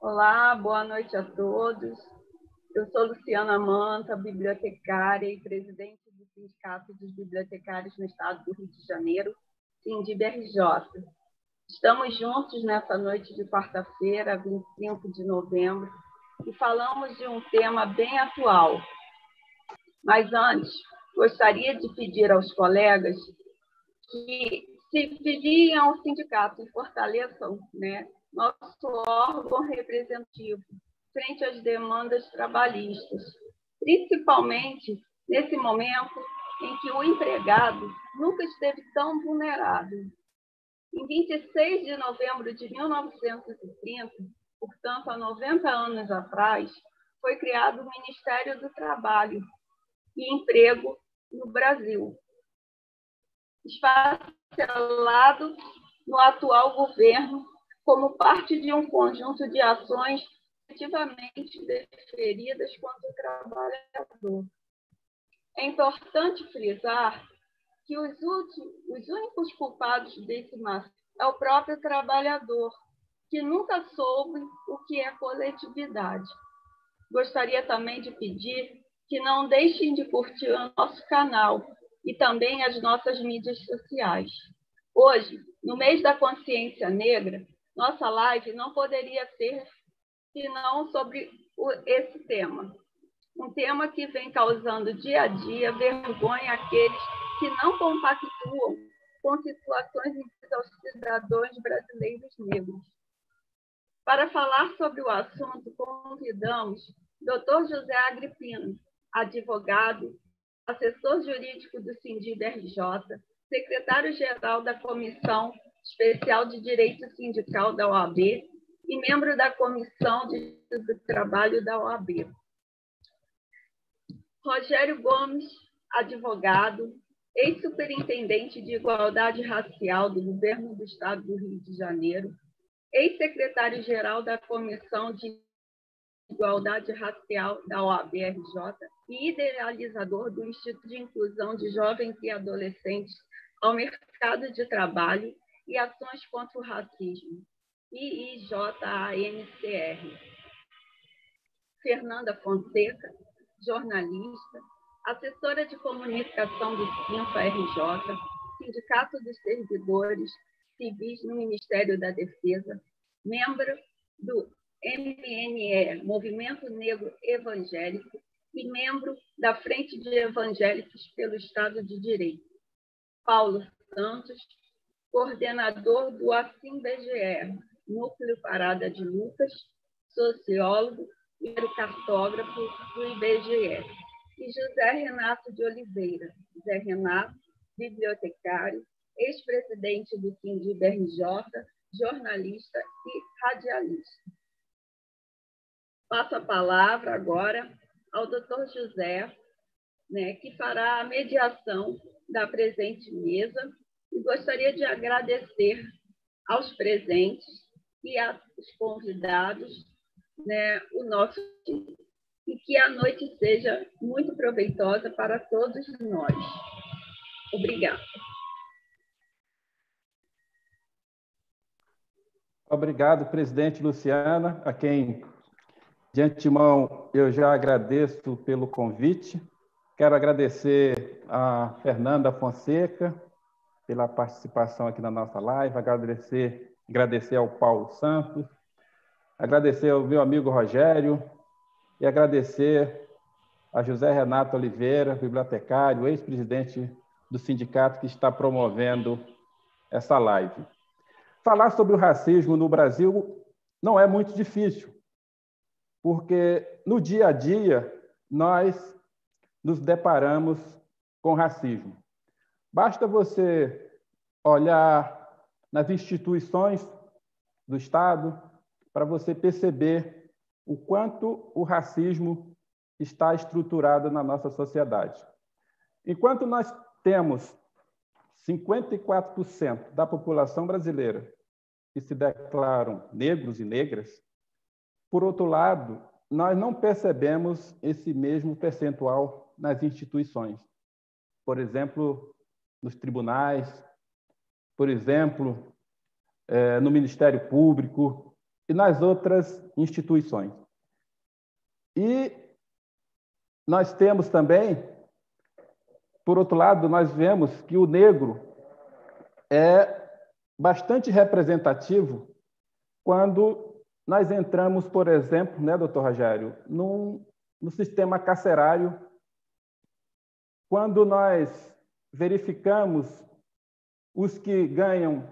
Olá, boa noite a todos. Eu sou Luciana Manta, bibliotecária e presidente do Sindicato dos Bibliotecários no Estado do Rio de Janeiro, SINDIB-RJ. Estamos juntos nessa noite de quarta-feira, 25 de novembro, e falamos de um tema bem atual. Mas antes, gostaria de pedir aos colegas que se filiam ao sindicato e fortaleçam, nosso órgão representativo frente às demandas trabalhistas, principalmente nesse momento em que o empregado nunca esteve tão vulnerável. Em 26 de novembro de 1930, portanto, há 90 anos atrás, foi criado o Ministério do Trabalho e Emprego no Brasil, esfacelado no atual governo como parte de um conjunto de ações efetivamente deferidas contra o trabalhador. É importante frisar que os únicos culpados desse massacre é o próprio trabalhador, que nunca soube o que é coletividade. Gostaria também de pedir que não deixem de curtir o nosso canal e também as nossas mídias sociais. Hoje, no mês da consciência negra, nossa live não poderia ser senão sobre esse tema. Um tema que vem causando dia a dia vergonha àqueles que não compactuam com situações injustas aos cidadãos brasileiros negros. Para falar sobre o assunto, convidamos Dr. José Agripino, advogado, assessor jurídico do SINDIB-RJ, secretário-geral da Comissão Especial de Direito Sindical da OAB e membro da Comissão de Trabalho da OAB. Rogério Gomes, advogado, ex-superintendente de Igualdade Racial do Governo do Estado do Rio de Janeiro, ex-secretário-geral da Comissão de Igualdade Racial da OAB-RJ e idealizador do Instituto de Inclusão de Jovens e Adolescentes ao Mercado de Trabalho e Ações contra o Racismo, IIJANCR. Fernanda Fonseca, jornalista, assessora de comunicação do SINFA-RJ, Sindicato dos Servidores Civis no Ministério da Defesa, membro do MNE, Movimento Negro Evangélico, e membro da Frente de Evangélicos pelo Estado de Direito. Paulo Santos, coordenador do ASSIM-BGE, Núcleo Parada de Lucas, sociólogo e cartógrafo do IBGE. E José Renato de Oliveira, Zé Renato, bibliotecário, ex-presidente do SINDIB-RJ, jornalista e radialista. Passo a palavra agora ao Dr. José, que fará a mediação da presente mesa, e gostaria de agradecer aos presentes e aos convidados, o nosso time, e que a noite seja muito proveitosa para todos nós. Obrigada. Obrigado, presidente Luciana, a quem, de antemão, eu já agradeço pelo convite. Quero agradecer a Fernanda Fonseca pela participação aqui na nossa live, agradecer ao Paulo Santos, agradecer ao meu amigo Rogério e agradecer a José Renato Oliveira, bibliotecário, ex-presidente do sindicato que está promovendo essa live. Falar sobre o racismo no Brasil não é muito difícil, porque no dia a dia nós nos deparamos com racismo. Basta você olhar nas instituições do Estado para você perceber o quanto o racismo está estruturado na nossa sociedade. Enquanto nós temos 54% da população brasileira que se declaram negros e negras, por outro lado, nós não percebemos esse mesmo percentual nas instituições. Por exemplo, nos tribunais, por exemplo, no Ministério Público, e nas outras instituições. E nós temos também, por outro lado, nós vemos que o negro é bastante representativo quando nós entramos, por exemplo, né, doutor Rogério, no sistema carcerário, quando nós verificamos os que ganham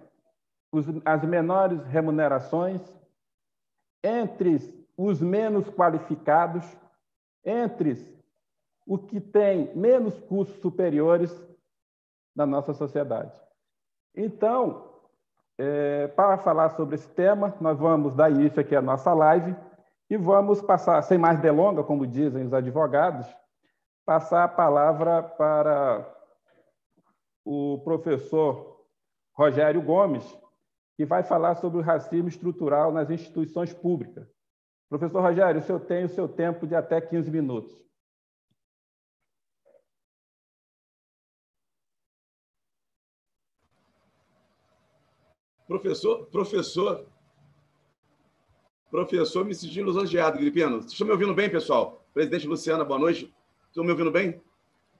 as menores remunerações, entre os menos qualificados, entre os que têm menos cursos superiores na nossa sociedade. Então, para falar sobre esse tema, nós vamos dar início aqui à nossa live e vamos passar, sem mais delonga, como dizem os advogados, passar a palavra para o professor Rogério Gomes, que vai falar sobre o racismo estrutural nas instituições públicas. Professor Rogério, o senhor tem o seu tempo de até 15 minutos. Professor, me sentindo lisonjeado, Gripino. Vocês estão me ouvindo bem, pessoal? Presidente Luciana, boa noite. Estão me ouvindo bem?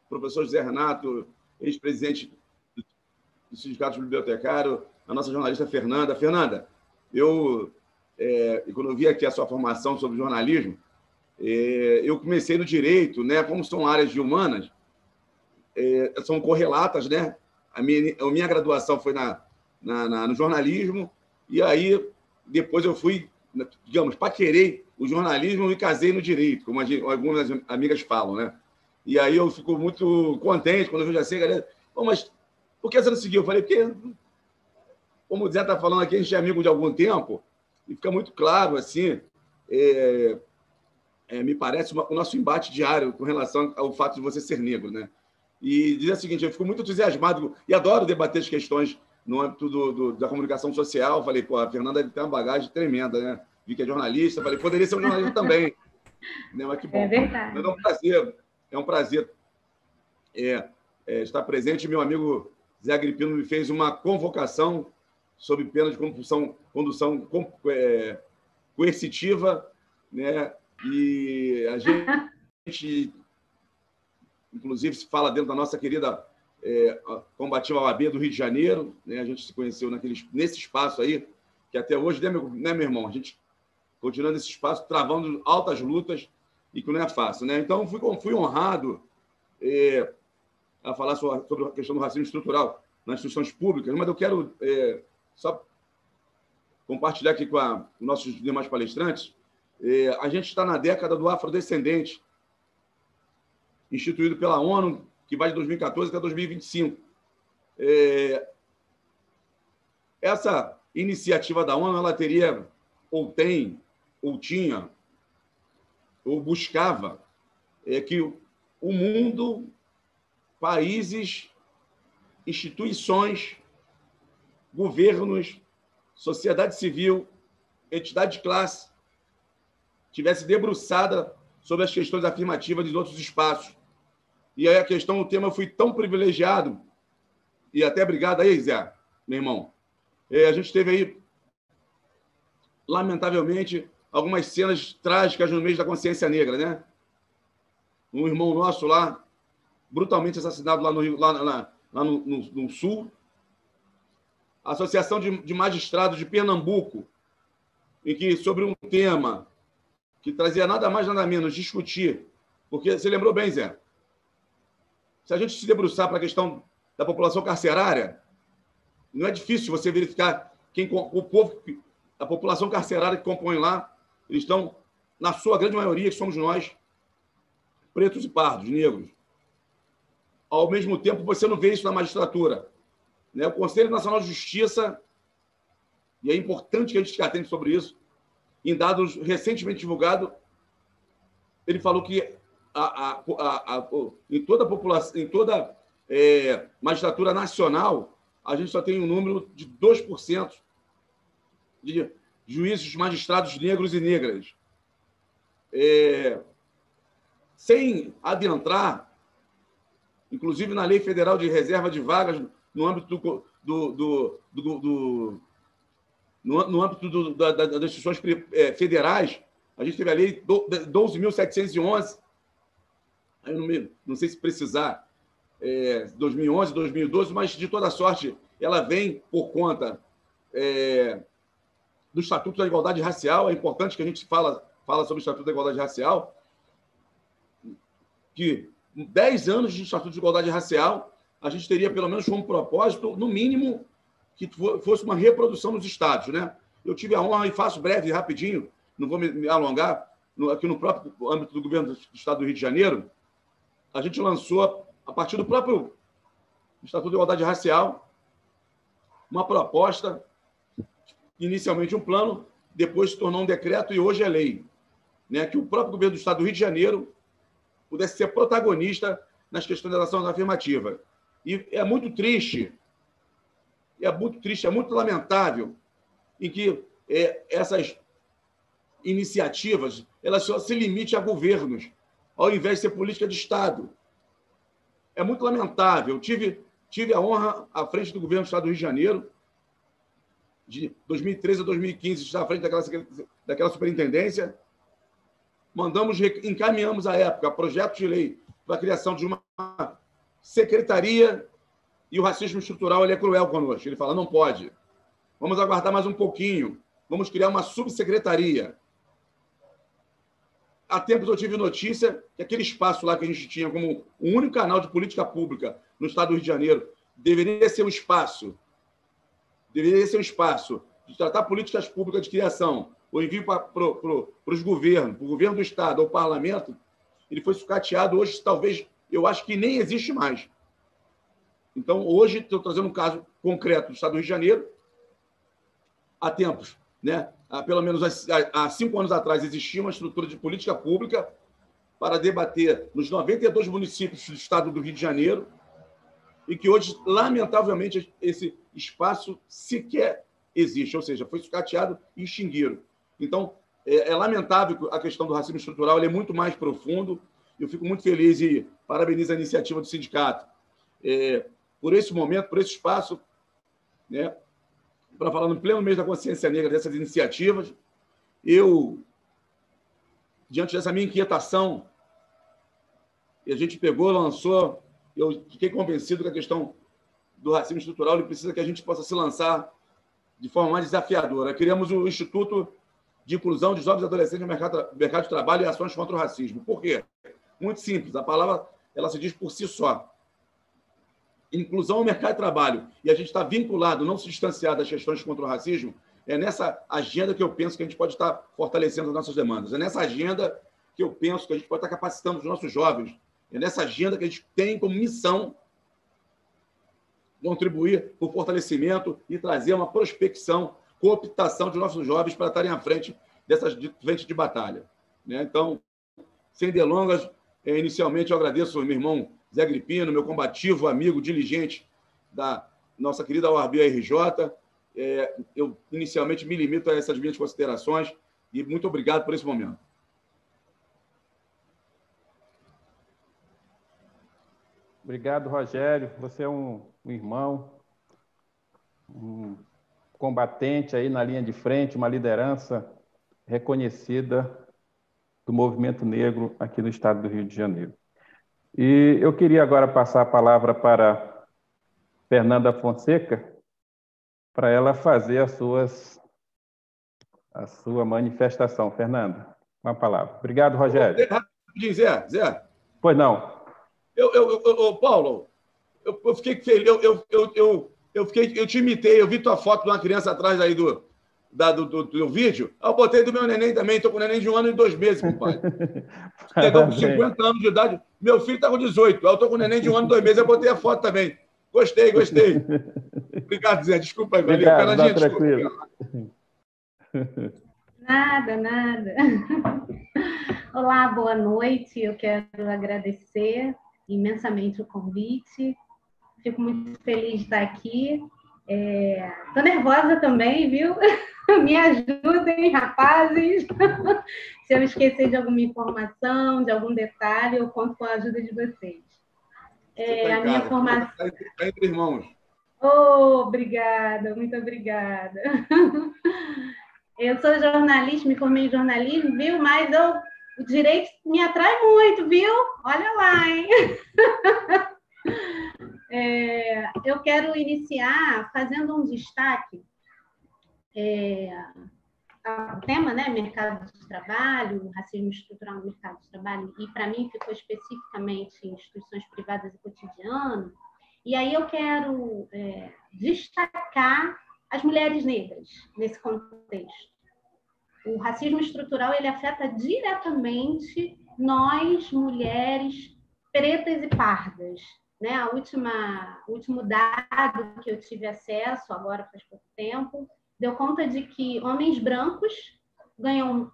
Professor José Renato, ex-presidente do Sindicato Bibliotecário, a nossa jornalista Fernanda. Fernanda, quando eu vi aqui a sua formação sobre jornalismo, eu comecei no direito, né? Como são áreas de humanas, são correlatas, né? A minha graduação foi no jornalismo, e aí depois eu fui, digamos, paquerei o jornalismo e casei no direito, como algumas amigas falam, né? E aí eu fico muito contente quando eu vejo assim, galera, mas por que você não seguiu? Eu falei, porque, como o Zé está falando aqui, a gente é amigo de algum tempo, e fica muito claro, assim, me parece o nosso embate diário com relação ao fato de você ser negro, né? E dizer o seguinte, eu fico muito entusiasmado e adoro debater as questões no âmbito da comunicação social. Falei, pô, a Fernanda tem uma bagagem tremenda, né? Vi que é jornalista, falei, poderia ser um jornalista também. Né? Mas que bom. É verdade. Mas é um prazer estar presente. Meu amigo Zé Agripino me fez uma convocação sob pena de condução coercitiva, né? E a gente, inclusive, se fala dentro da nossa querida combativa OAB do Rio de Janeiro, né? A gente se conheceu nesse espaço aí, que até hoje, né, meu irmão? A gente continua nesse espaço, travando altas lutas, e que não é fácil, né? Então, fui honrado a falar sobre a questão do racismo estrutural nas instituições públicas, mas eu quero só compartilhar aqui com os nossos demais palestrantes. A gente está na década do afrodescendente, instituído pela ONU, que vai de 2014 até 2025. Essa iniciativa da ONU, ela teria, ou tem, ou tinha, ou buscava, que o mundo, países, instituições, governos, sociedade civil, entidade de classe, tivesse debruçada sobre as questões afirmativas de outros espaços. E aí o tema, eu fui tão privilegiado, e até obrigado aí, Zé, meu irmão. A gente teve aí, lamentavelmente, algumas cenas trágicas no mês da consciência negra, né? Um irmão nosso lá, brutalmente assassinado lá no Rio, lá no Sul. A Associação de Magistrados de Pernambuco, em que, sobre um tema que trazia nada mais, nada menos, discutir, porque você lembrou bem, Zé, se a gente se debruçar para a questão da população carcerária, não é difícil você verificar o povo, a população carcerária que compõe lá, eles estão, na sua grande maioria, que somos nós, pretos e pardos, negros. Ao mesmo tempo, você não vê isso na magistratura, né? O Conselho Nacional de Justiça, e é importante que a gente fique atento sobre isso, em dados recentemente divulgados, ele falou que em toda a população, em toda magistratura nacional, a gente só tem um número de 2% de juízes magistrados negros e negras. Sem adentrar, inclusive na Lei Federal de Reserva de Vagas, no âmbito no âmbito das instituições federais, a gente teve a lei 12.711, eu não sei se precisar, 2011, 2012, mas, de toda sorte, ela vem por conta do Estatuto da Igualdade Racial. É importante que a gente fala sobre o Estatuto da Igualdade Racial, que 10 anos de Estatuto de Igualdade Racial, a gente teria, pelo menos, como propósito, no mínimo, que fosse uma reprodução nos estados, né? Eu tive a honra, e faço breve e rapidinho, não vou me alongar, aqui no próprio âmbito do governo do Estado do Rio de Janeiro, a gente lançou, a partir do próprio Estatuto de Igualdade Racial, uma proposta, inicialmente um plano, depois se tornou um decreto e hoje é lei, né? Que o próprio governo do Estado do Rio de Janeiro pudesse ser protagonista nas questões da ação afirmativa. E é muito triste, é muito lamentável em que essas iniciativas elas só se limitem a governos, ao invés de ser política de Estado. É muito lamentável. Tive a honra, à frente do governo do Estado do Rio de Janeiro, de 2013 a 2015, estar à frente daquela superintendência. Encaminhamos, à época, projeto de lei para a criação de uma secretaria, e o racismo estrutural ele é cruel conosco. Ele fala, não pode. Vamos aguardar mais um pouquinho. Vamos criar uma subsecretaria. Há tempos eu tive notícia que aquele espaço lá que a gente tinha como o único canal de política pública no Estado do Rio de Janeiro deveria ser um espaço de tratar políticas públicas de criação, ou envio para os governos, para o governo do Estado ou parlamento, ele foi sucateado. Hoje, talvez, eu acho que nem existe mais. Então, hoje, estou trazendo um caso concreto do Estado do Rio de Janeiro. Há tempos, né? Pelo menos há 5 anos atrás, existia uma estrutura de política pública para debater nos 92 municípios do Estado do Rio de Janeiro, e que hoje, lamentavelmente, esse espaço sequer existe, ou seja, foi sucateado e extinguiram. Então, é lamentável a questão do racismo estrutural, ele é muito mais profundo. Eu fico muito feliz e parabenizo a iniciativa do sindicato por esse momento, por esse espaço, né, para falar no pleno mês da consciência negra dessas iniciativas. Eu, diante dessa minha inquietação, a gente pegou, lançou, eu fiquei convencido que a questão do racismo estrutural ele precisa que a gente possa se lançar de forma mais desafiadora. Criamos o Instituto de Inclusão de Jovens e Adolescentes no mercado de Trabalho e Ações contra o Racismo. Por quê? Muito simples, a palavra ela se diz por si só. Inclusão ao mercado de trabalho, e a gente está vinculado, não se distanciar das questões contra o racismo, é nessa agenda que eu penso que a gente pode estar fortalecendo as nossas demandas. É nessa agenda que eu penso que a gente pode estar capacitando os nossos jovens. É nessa agenda que a gente tem como missão contribuir para o fortalecimento e trazer uma prospecção, cooptação de nossos jovens para estarem à frente dessas frente de batalha. Né? Então, sem delongas, inicialmente eu agradeço ao meu irmão Zé Gripino, meu combativo, amigo, diligente da nossa querida OAB-RJ. Eu, inicialmente, me limito a essas minhas considerações e muito obrigado por esse momento. Obrigado, Rogério. Você é um irmão, um combatente aí na linha de frente, uma liderança reconhecida do movimento negro aqui no estado do Rio de Janeiro. E eu queria agora passar a palavra para Fernanda Fonseca, para ela fazer a sua manifestação. Fernanda, com a palavra. Obrigado, Rogério. Zé. Pois não. Paulo, eu fiquei feliz, eu te imitei, eu vi tua foto de uma criança atrás aí do vídeo, eu botei do meu neném também, estou com um neném de 1 ano e 2 meses, compadre. Chegou com 50 anos de idade, meu filho está com 18, eu estou com um neném de 1 ano e 2 meses, eu botei a foto também. Gostei. Obrigado, Zé, desculpa aí, valeu. Obrigado, tranquilo. Nada. Olá, boa noite, eu quero agradecer imensamente o convite, fico muito feliz de estar aqui. Estou nervosa também, viu? Me ajudem, rapazes. Se eu esquecer de alguma informação, de algum detalhe, eu conto com a ajuda de vocês. A minha formação... Está entre irmãos. Oh, obrigada, muito obrigada. Eu sou jornalista, me formei em jornalismo, viu? Mas o direito me atrai muito, viu? Olha lá, hein? Eu quero iniciar fazendo um destaque ao tema, né? Mercado de trabalho, racismo estrutural no mercado de trabalho, e para mim ficou especificamente em instituições privadas e cotidiano. E aí eu quero destacar as mulheres negras nesse contexto. O racismo estrutural ele afeta diretamente nós, mulheres pretas e pardas. Né? O último dado que eu tive acesso, agora faz pouco tempo, deu conta de que homens brancos ganham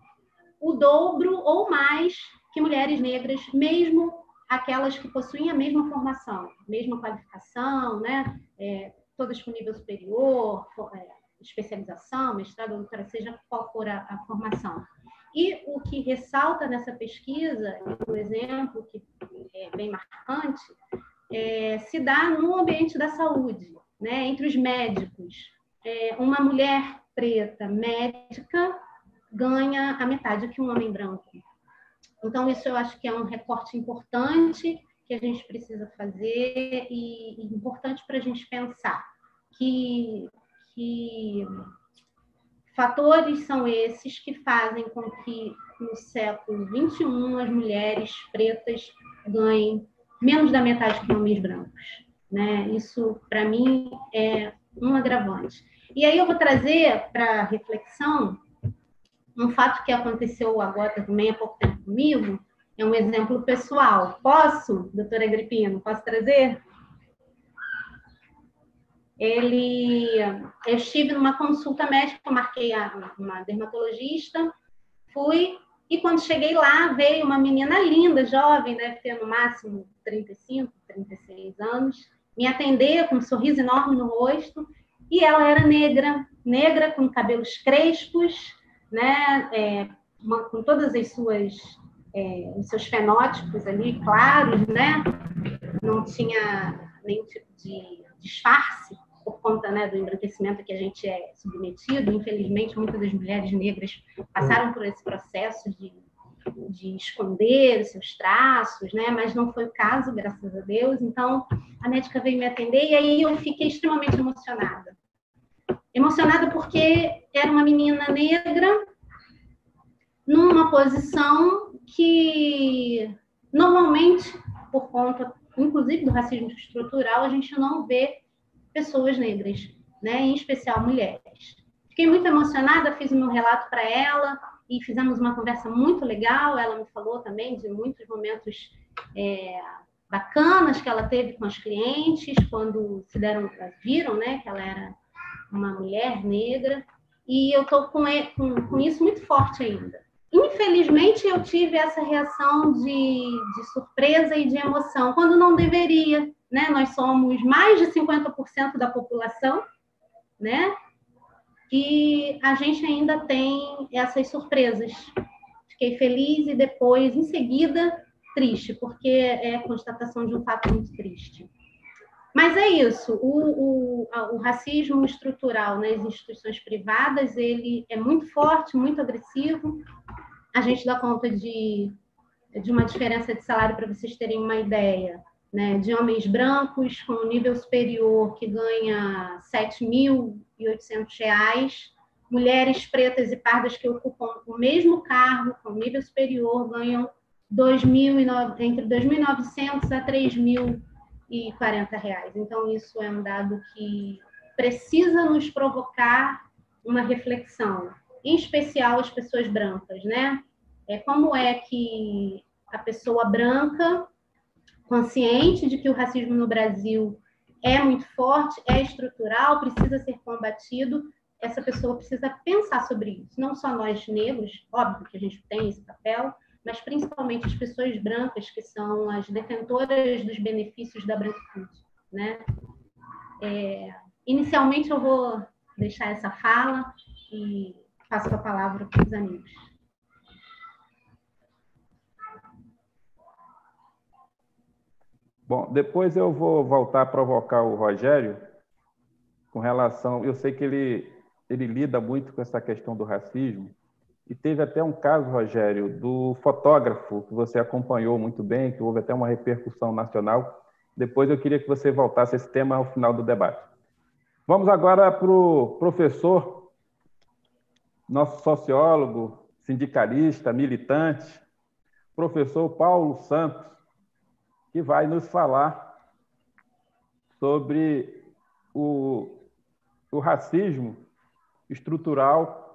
o dobro ou mais que mulheres negras, mesmo aquelas que possuem a mesma formação, mesma qualificação, né? Todas com nível superior, especialização, mestrado, doutorado, seja qual for a formação. E o que ressalta nessa pesquisa, um exemplo que é bem marcante, se dá no ambiente da saúde, né? Entre os médicos. Uma mulher preta médica ganha a metade que um homem branco. Então, isso eu acho que é um recorte importante que a gente precisa fazer e importante para a gente pensar que fatores são esses que fazem com que no século XXI as mulheres pretas ganhem menos da metade que homens brancos. Né? Isso, para mim, é um agravante. E aí eu vou trazer para reflexão um fato que aconteceu agora também há pouco tempo comigo, é um exemplo pessoal. Posso, doutora Agripino, posso trazer? Eu estive numa consulta médica, eu marquei uma dermatologista, fui, e quando cheguei lá, veio uma menina linda, jovem, deve ter no máximo 35, 36 anos, me atender com um sorriso enorme no rosto, e ela era negra, com cabelos crespos, né, com todas as os seus fenótipos ali claros, né, não tinha nenhum tipo de disfarce por conta, né, do embranquecimento que a gente é submetido. Infelizmente, muitas das mulheres negras passaram por esse processo de esconder os seus traços, né, mas não foi o caso, graças a Deus. Então, a médica veio me atender e aí eu fiquei extremamente emocionada. Emocionada porque era uma menina negra numa posição que, normalmente, por conta, inclusive, do racismo estrutural, a gente não vê pessoas negras, né? Em especial mulheres. Fiquei muito emocionada, fiz o meu relato para ela e fizemos uma conversa muito legal. Ela me falou também de muitos momentos bacanas que ela teve com as clientes, quando viram, né, que ela era uma mulher negra. E eu estou com isso muito forte ainda. Infelizmente, eu tive essa reação de surpresa e de emoção, quando não deveria, né? Nós somos mais de 50% da população, né? E a gente ainda tem essas surpresas. Fiquei feliz e depois, em seguida, triste, porque é a constatação de um fato muito triste. Mas é isso, o racismo estrutural nas instituições privadas, ele é muito forte, muito agressivo. A gente dá conta de uma diferença de salário, para vocês terem uma ideia, né, de homens brancos com nível superior que ganha R$ 7.800, mulheres pretas e pardas que ocupam o mesmo cargo, com nível superior, ganham entre R$ 2.900 a R$ 3.040. Então, isso é um dado que precisa nos provocar uma reflexão, em especial as pessoas brancas, né? Como é que a pessoa branca, consciente de que o racismo no Brasil é muito forte, é estrutural, precisa ser combatido, essa pessoa precisa pensar sobre isso. Não só nós negros, óbvio que a gente tem esse papel, mas principalmente as pessoas brancas, que são as detentoras dos benefícios da branquitude, né? Inicialmente, eu vou deixar essa fala e passo a palavra para os amigos. Bom, depois eu vou voltar a provocar o Rogério, com relação... Eu sei que ele lida muito com essa questão do racismo, e teve até um caso, Rogério, do fotógrafo, que você acompanhou muito bem, que houve até uma repercussão nacional. Depois eu queria que você voltasse a esse tema ao final do debate. Vamos agora para o professor, nosso sociólogo, sindicalista, militante, professor Paulo Santos, que vai nos falar sobre o racismo estrutural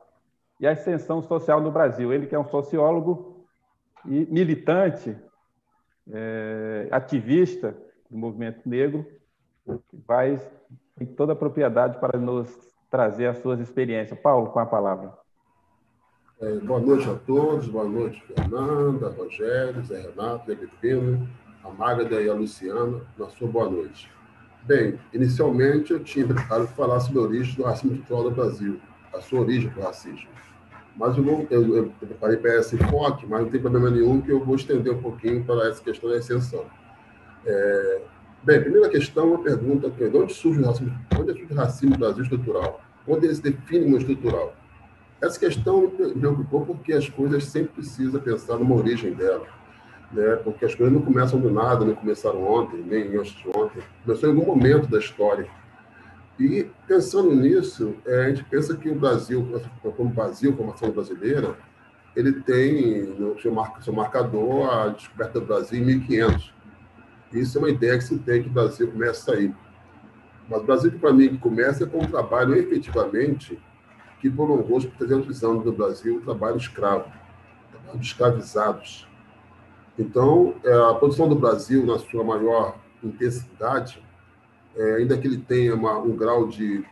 e a ascensão social no Brasil. Ele que é um sociólogo e militante, ativista do movimento negro, vai ter toda a propriedade para nos trazer as suas experiências. Paulo, com a palavra. Boa noite a todos, boa noite, Fernanda, Rogério, Zé Renato, Zé Pepino, a Magda e a Luciana, na sua boa noite. Bem, inicialmente eu tinha preparado para falar sobre a origem do racismo estrutural do Brasil, a sua origem para o racismo. Mas eu preparei para esse enfoque, mas não tem problema nenhum que eu vou estender um pouquinho para essa questão da ascensão. Bem, primeira questão, uma pergunta aqui, de onde surge o racismo? Onde surge o racismo no Brasil estrutural? Onde ele se define como estrutural? Essa questão me preocupou porque as coisas sempre precisam pensar numa origem dela, né? Porque as coisas não começam do nada, não começaram ontem, nem antes de ontem, começou em algum momento da história. E, pensando nisso, a gente pensa que o Brasil, como formação brasileira, ele tem no seu marcador a descoberta do Brasil em 1500. Isso é uma ideia que se tem que o Brasil começa aí. Mas o Brasil, para mim, que começa com um trabalho, efetivamente, que prolongou por 300 anos no Brasil, o trabalho escravo, o trabalho de escravizados. Então, a produção do Brasil, na sua maior intensidade, ainda que ele tenha um grau de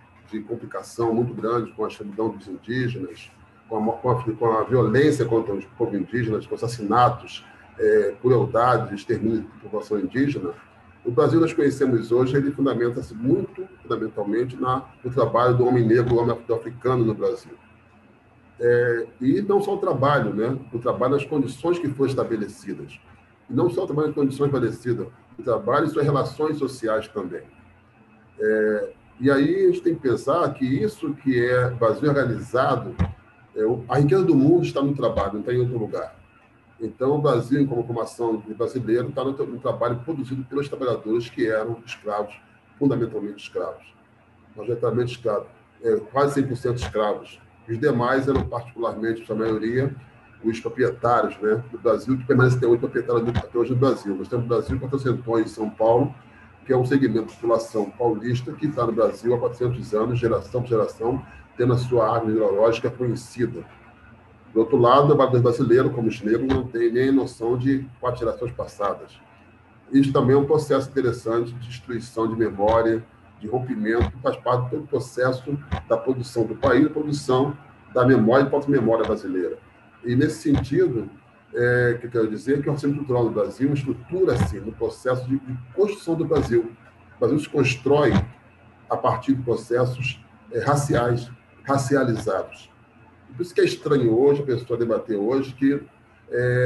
complicação muito grande com a escravidão dos indígenas, com a violência contra os povos indígenas, com assassinatos, crueldade, extermínio da população indígena, o Brasil nós conhecemos hoje, ele fundamenta-se muito, fundamentalmente, no trabalho do homem negro, do homem africano no Brasil. E não só o trabalho, né? O trabalho nas condições que foram estabelecidas. E não só o trabalho nas condições estabelecidas, o trabalho e suas relações sociais também. E aí a gente tem que pensar que isso que é Brasil organizado, a riqueza do mundo está no trabalho, não está em outro lugar. Então, o Brasil, como formação brasileira, está no trabalho produzido pelos trabalhadores que eram escravos, fundamentalmente escravos, majoritariamente escravos, quase 100% escravos. Os demais eram particularmente, a maioria, os proprietários, né, do Brasil, que permanecem até hoje proprietários até hoje no Brasil. Nós temos no Brasil 400 em São Paulo, que é um segmento de população paulista que está no Brasil há 400 anos, geração por geração, tendo a sua árvore hidrológica conhecida. Do outro lado, o trabalhador brasileiro, como os negros, não tem nem noção de 4 gerações passadas. Isso também é um processo interessante de destruição de memória, de rompimento, que faz parte do todo o processo da produção do país, da produção da memória e da memória brasileira. E, nesse sentido, o que eu quero dizer é que o racismo estrutural no Brasil estrutura-se no processo de construção do Brasil. O Brasil se constrói a partir de processos raciais, racializados. Por isso que é estranho hoje, a pessoa debater hoje, que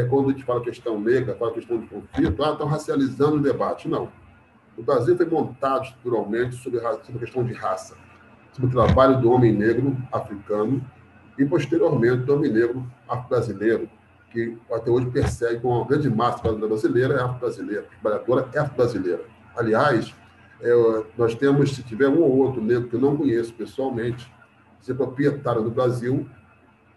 quando a gente fala questão negra, fala questão de conflito, estão racializando o debate. Não. O Brasil foi montado estruturalmente sobre a questão de raça, sobre o trabalho do homem negro africano e, posteriormente, do homem negro afro-brasileiro, que até hoje persegue com uma grande massa brasileira, afro-brasileira, trabalhadora afro-brasileira. Aliás, nós temos, se tiver um ou outro negro que eu não conheço pessoalmente, ser proprietário do Brasil,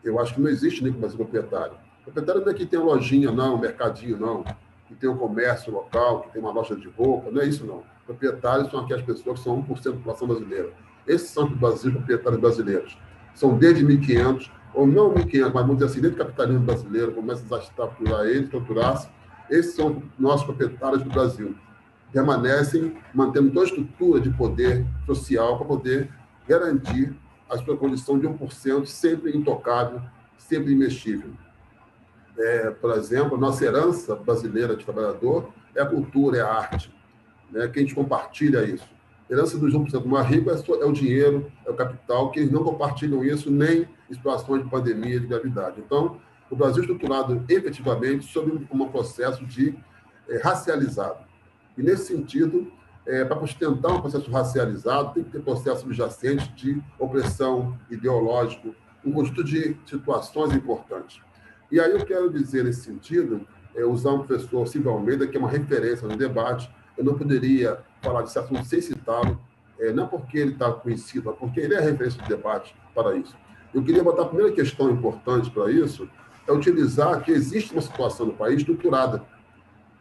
eu acho que não existe negro Brasil proprietário. Proprietário não é que tem uma lojinha, não, um mercadinho, não, que tem um comércio local, que tem uma loja de roupa, não é isso, não. Proprietários são aquelas pessoas que são 1% da população brasileira. Esses são os proprietários brasileiros. São desde 1500, ou não 1500, mas vamos dizer assim, desde o capitalismo brasileiro, começa a estruturar ele, estruturar-se. Esses são nossos proprietários do Brasil. Permanecem mantendo toda a estrutura de poder social para poder garantir a sua condição de 1% sempre intocável, sempre imexível. Por exemplo, a nossa herança brasileira de trabalhador é a cultura, é a arte, né? Que a gente compartilha isso. A herança dos 1% mais ricos é o dinheiro, é o capital, que eles não compartilham isso nem em situações de pandemia, de gravidade. Então, o Brasil é estruturado efetivamente sobre um processo de racializado. E, nesse sentido, para sustentar um processo racializado, tem que ter processo subjacente de opressão, ideológico, um conjunto de situações importantes. E aí eu quero dizer, nesse sentido, usar um professor Silvio Almeida, que é uma referência no debate. Eu não poderia falar desse assunto sem citá-lo, não porque ele está conhecido, mas porque ele é a referência do debate para isso. Eu queria botar a primeira questão importante para isso, é utilizar que existe uma situação no país estruturada.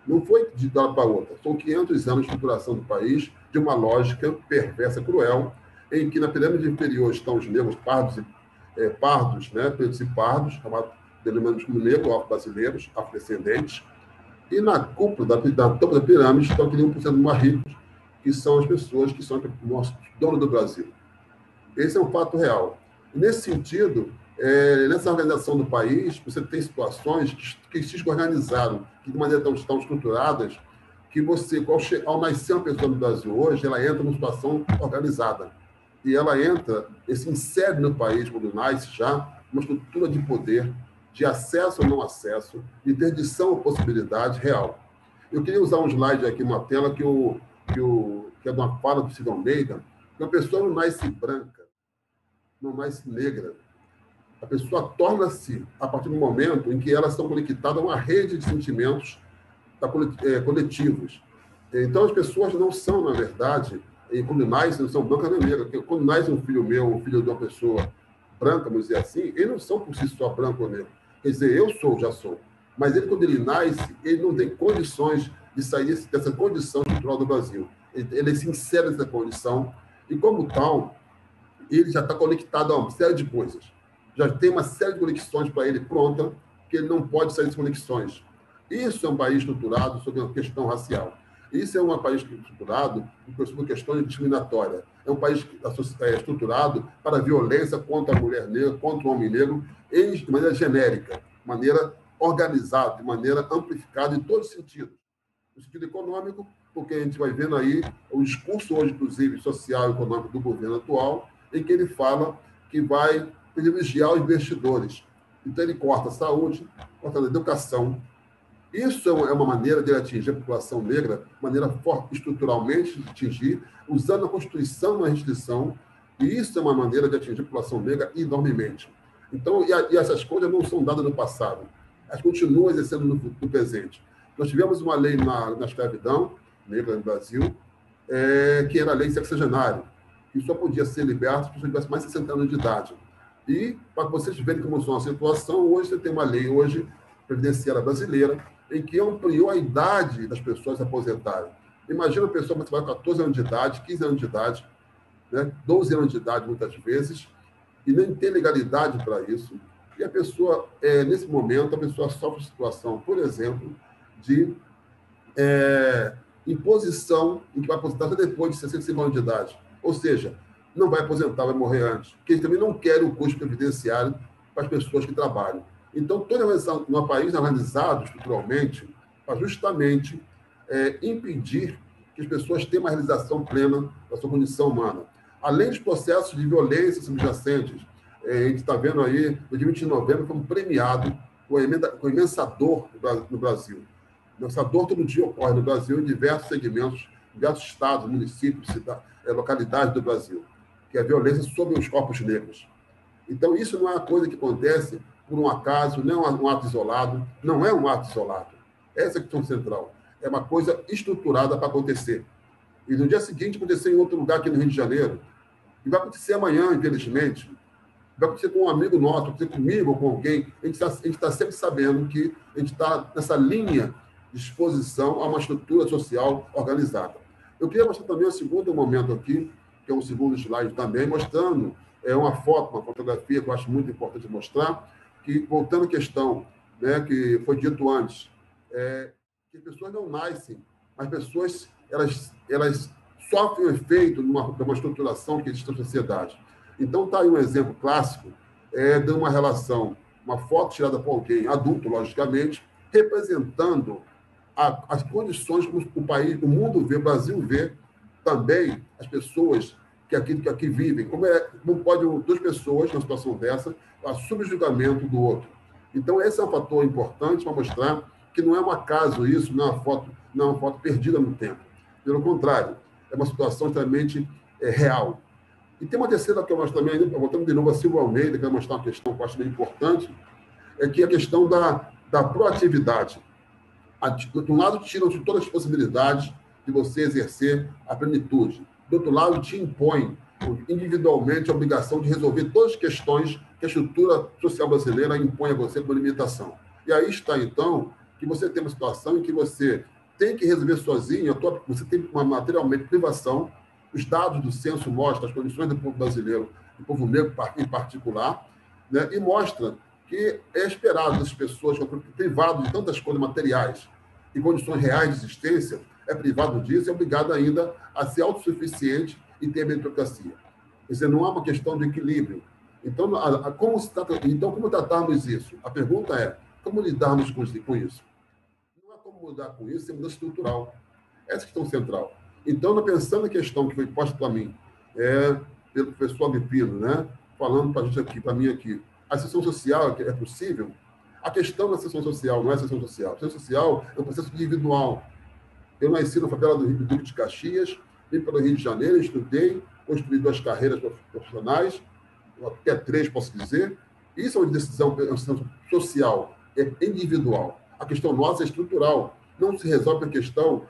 Não foi de uma para outra. São 500 anos de estruturação do país, de uma lógica perversa, cruel, em que na pirâmide inferior estão os negros pardos, né, pretos e pardos, chamados denominados como negros, afro-brasileiros, afrodescendentes, e na cúpula, da topo da pirâmide, estão aqueles 1% mais ricos, que são as pessoas que são os donos do Brasil. Esse é um fato real. E, nesse sentido, nessa organização do país, você tem situações que se organizaram, que de maneira tão estruturadas, que você, ao nascer uma pessoa no Brasil hoje, ela entra numa situação organizada. E ela se insere no país, quando nasce já, uma estrutura de poder, de acesso ou não acesso, de interdição ou possibilidade real. Eu queria usar um slide aqui, uma tela, que é de uma fala do Silvio Almeida, que a pessoa não nasce branca, não nasce negra. A pessoa torna-se, a partir do momento em que elas são conectadas a uma rede de sentimentos coletivos. Então, as pessoas não são, na verdade, quando nascem, não são brancas nem negras. Quando nasce um filho meu, um filho de uma pessoa branca, vamos dizer assim, eles não são por si só branco ou negro. Quer dizer, já sou. Mas ele, quando ele nasce, ele não tem condições de sair dessa condição cultural do Brasil. Ele se insere nessa condição e, como tal, ele já está conectado a uma série de coisas. Já tem uma série de conexões para ele pronta, que ele não pode sair dessas conexões. Isso é um país estruturado sobre uma questão racial. Isso é um país estruturado sobre uma questão discriminatória. É um país estruturado para a violência contra a mulher negra, contra o homem negro, de maneira genérica, de maneira organizada, de maneira amplificada em todos os sentidos. No sentido econômico, porque a gente vai vendo aí o discurso hoje, inclusive, social e econômico do governo atual, em que ele fala que vai privilegiar os investidores. Então, ele corta a saúde, corta a educação. Isso é uma maneira de atingir a população negra, maneira estruturalmente de atingir, usando a Constituição na restrição, e isso é uma maneira de atingir a população negra enormemente. Então, e essas coisas não são dadas no passado, elas continuam exercendo no presente. Nós tivemos uma lei na escravidão negra no Brasil, que era a lei sexagenária, que só podia ser liberta se a pessoa tivesse mais de 60 anos de idade. E, para vocês verem como é a situação, hoje você tem uma lei previdenciária brasileira, em que ampliou a idade das pessoas se aposentarem. Imagina uma pessoa que vai com 14 anos de idade, 15 anos de idade, né, 12 anos de idade, muitas vezes, e nem tem legalidade para isso. E a pessoa, nesse momento, a pessoa sofre situação, por exemplo, de imposição em que vai aposentar até depois de 65 anos de idade. Ou seja, não vai aposentar, vai morrer antes. Porque eles também não querem o custo previdenciário para as pessoas que trabalham. Então, toda a organização, num país organizado estruturalmente, para justamente impedir que as pessoas tenham uma realização plena da sua condição humana. Além dos processos de violência subjacentes, a gente está vendo aí, no dia 20 de novembro, fomos premiados com a imensa dor no Brasil. Essa dor todo dia ocorre no Brasil, em diversos segmentos, diversos estados, municípios, localidades do Brasil, que é a violência sobre os corpos negros. Então, isso não é uma coisa que acontece por um acaso, não é um ato isolado, não é um ato isolado. Essa é a questão central. É uma coisa estruturada para acontecer. E no dia seguinte acontecer em outro lugar aqui no Rio de Janeiro. E vai acontecer amanhã, infelizmente. Vai acontecer com um amigo nosso, vai acontecer comigo ou com alguém. A gente está sempre sabendo que a gente está nessa linha de exposição a uma estrutura social organizada. Eu queria mostrar também um segundo momento aqui, que é um segundo slide também, mostrando uma fotografia que eu acho muito importante mostrar, que, voltando à questão, né, que foi dito antes, que as pessoas não nascem, as pessoas elas sofrem o efeito de uma estruturação que existe na sociedade. Então, está aí um exemplo clássico de uma relação, uma foto tirada por alguém adulto, logicamente, representando as condições como o mundo vê, o Brasil vê, também as pessoas que aqui vivem. Como pode duas pessoas, numa situação dessa, a subjugamento do outro. Então, esse é um fator importante para mostrar que não é um acaso isso, não é uma foto perdida no tempo. Pelo contrário, é uma situação extremamente real. E tem uma terceira que eu mostro também, voltando de novo a Silvio Almeida, que vai mostrar uma questão que eu acho bem importante, é que a questão da proatividade. De um lado, tiram-te todas as possibilidades de você exercer a plenitude. Do outro lado, te impõe individualmente a obrigação de resolver todas as questões que a estrutura social brasileira impõe a você como limitação. E aí está, então, que você tem uma situação em que você tem que resolver sozinho, você tem uma materialmente privação. Os dados do censo mostram as condições do povo brasileiro, do povo negro em particular, né? E mostra que é esperado das pessoas, privado de tantas coisas materiais e condições reais de existência, é privado disso, é obrigado ainda a ser autossuficiente e ter meritocracia. Quer dizer, não há uma questão de equilíbrio. Então, como tratarmos isso? A pergunta é, como lidarmos com isso? Não há como mudar com isso, é mudança estrutural. Essa é a questão central. Então, pensando na questão que foi posta para mim, pelo professor Agripino, né, falando para a gente aqui, para mim aqui, a ascensão social é possível? A questão da ascensão social não é ascensão social. A ascensão social é um processo individual. Eu nasci na favela do Duque de Caxias, vim para o Rio de Janeiro, estudei, construí 2 carreiras profissionais, até 3, posso dizer. Isso é uma decisão social, é individual. A questão nossa é estrutural. Não se resolve a questão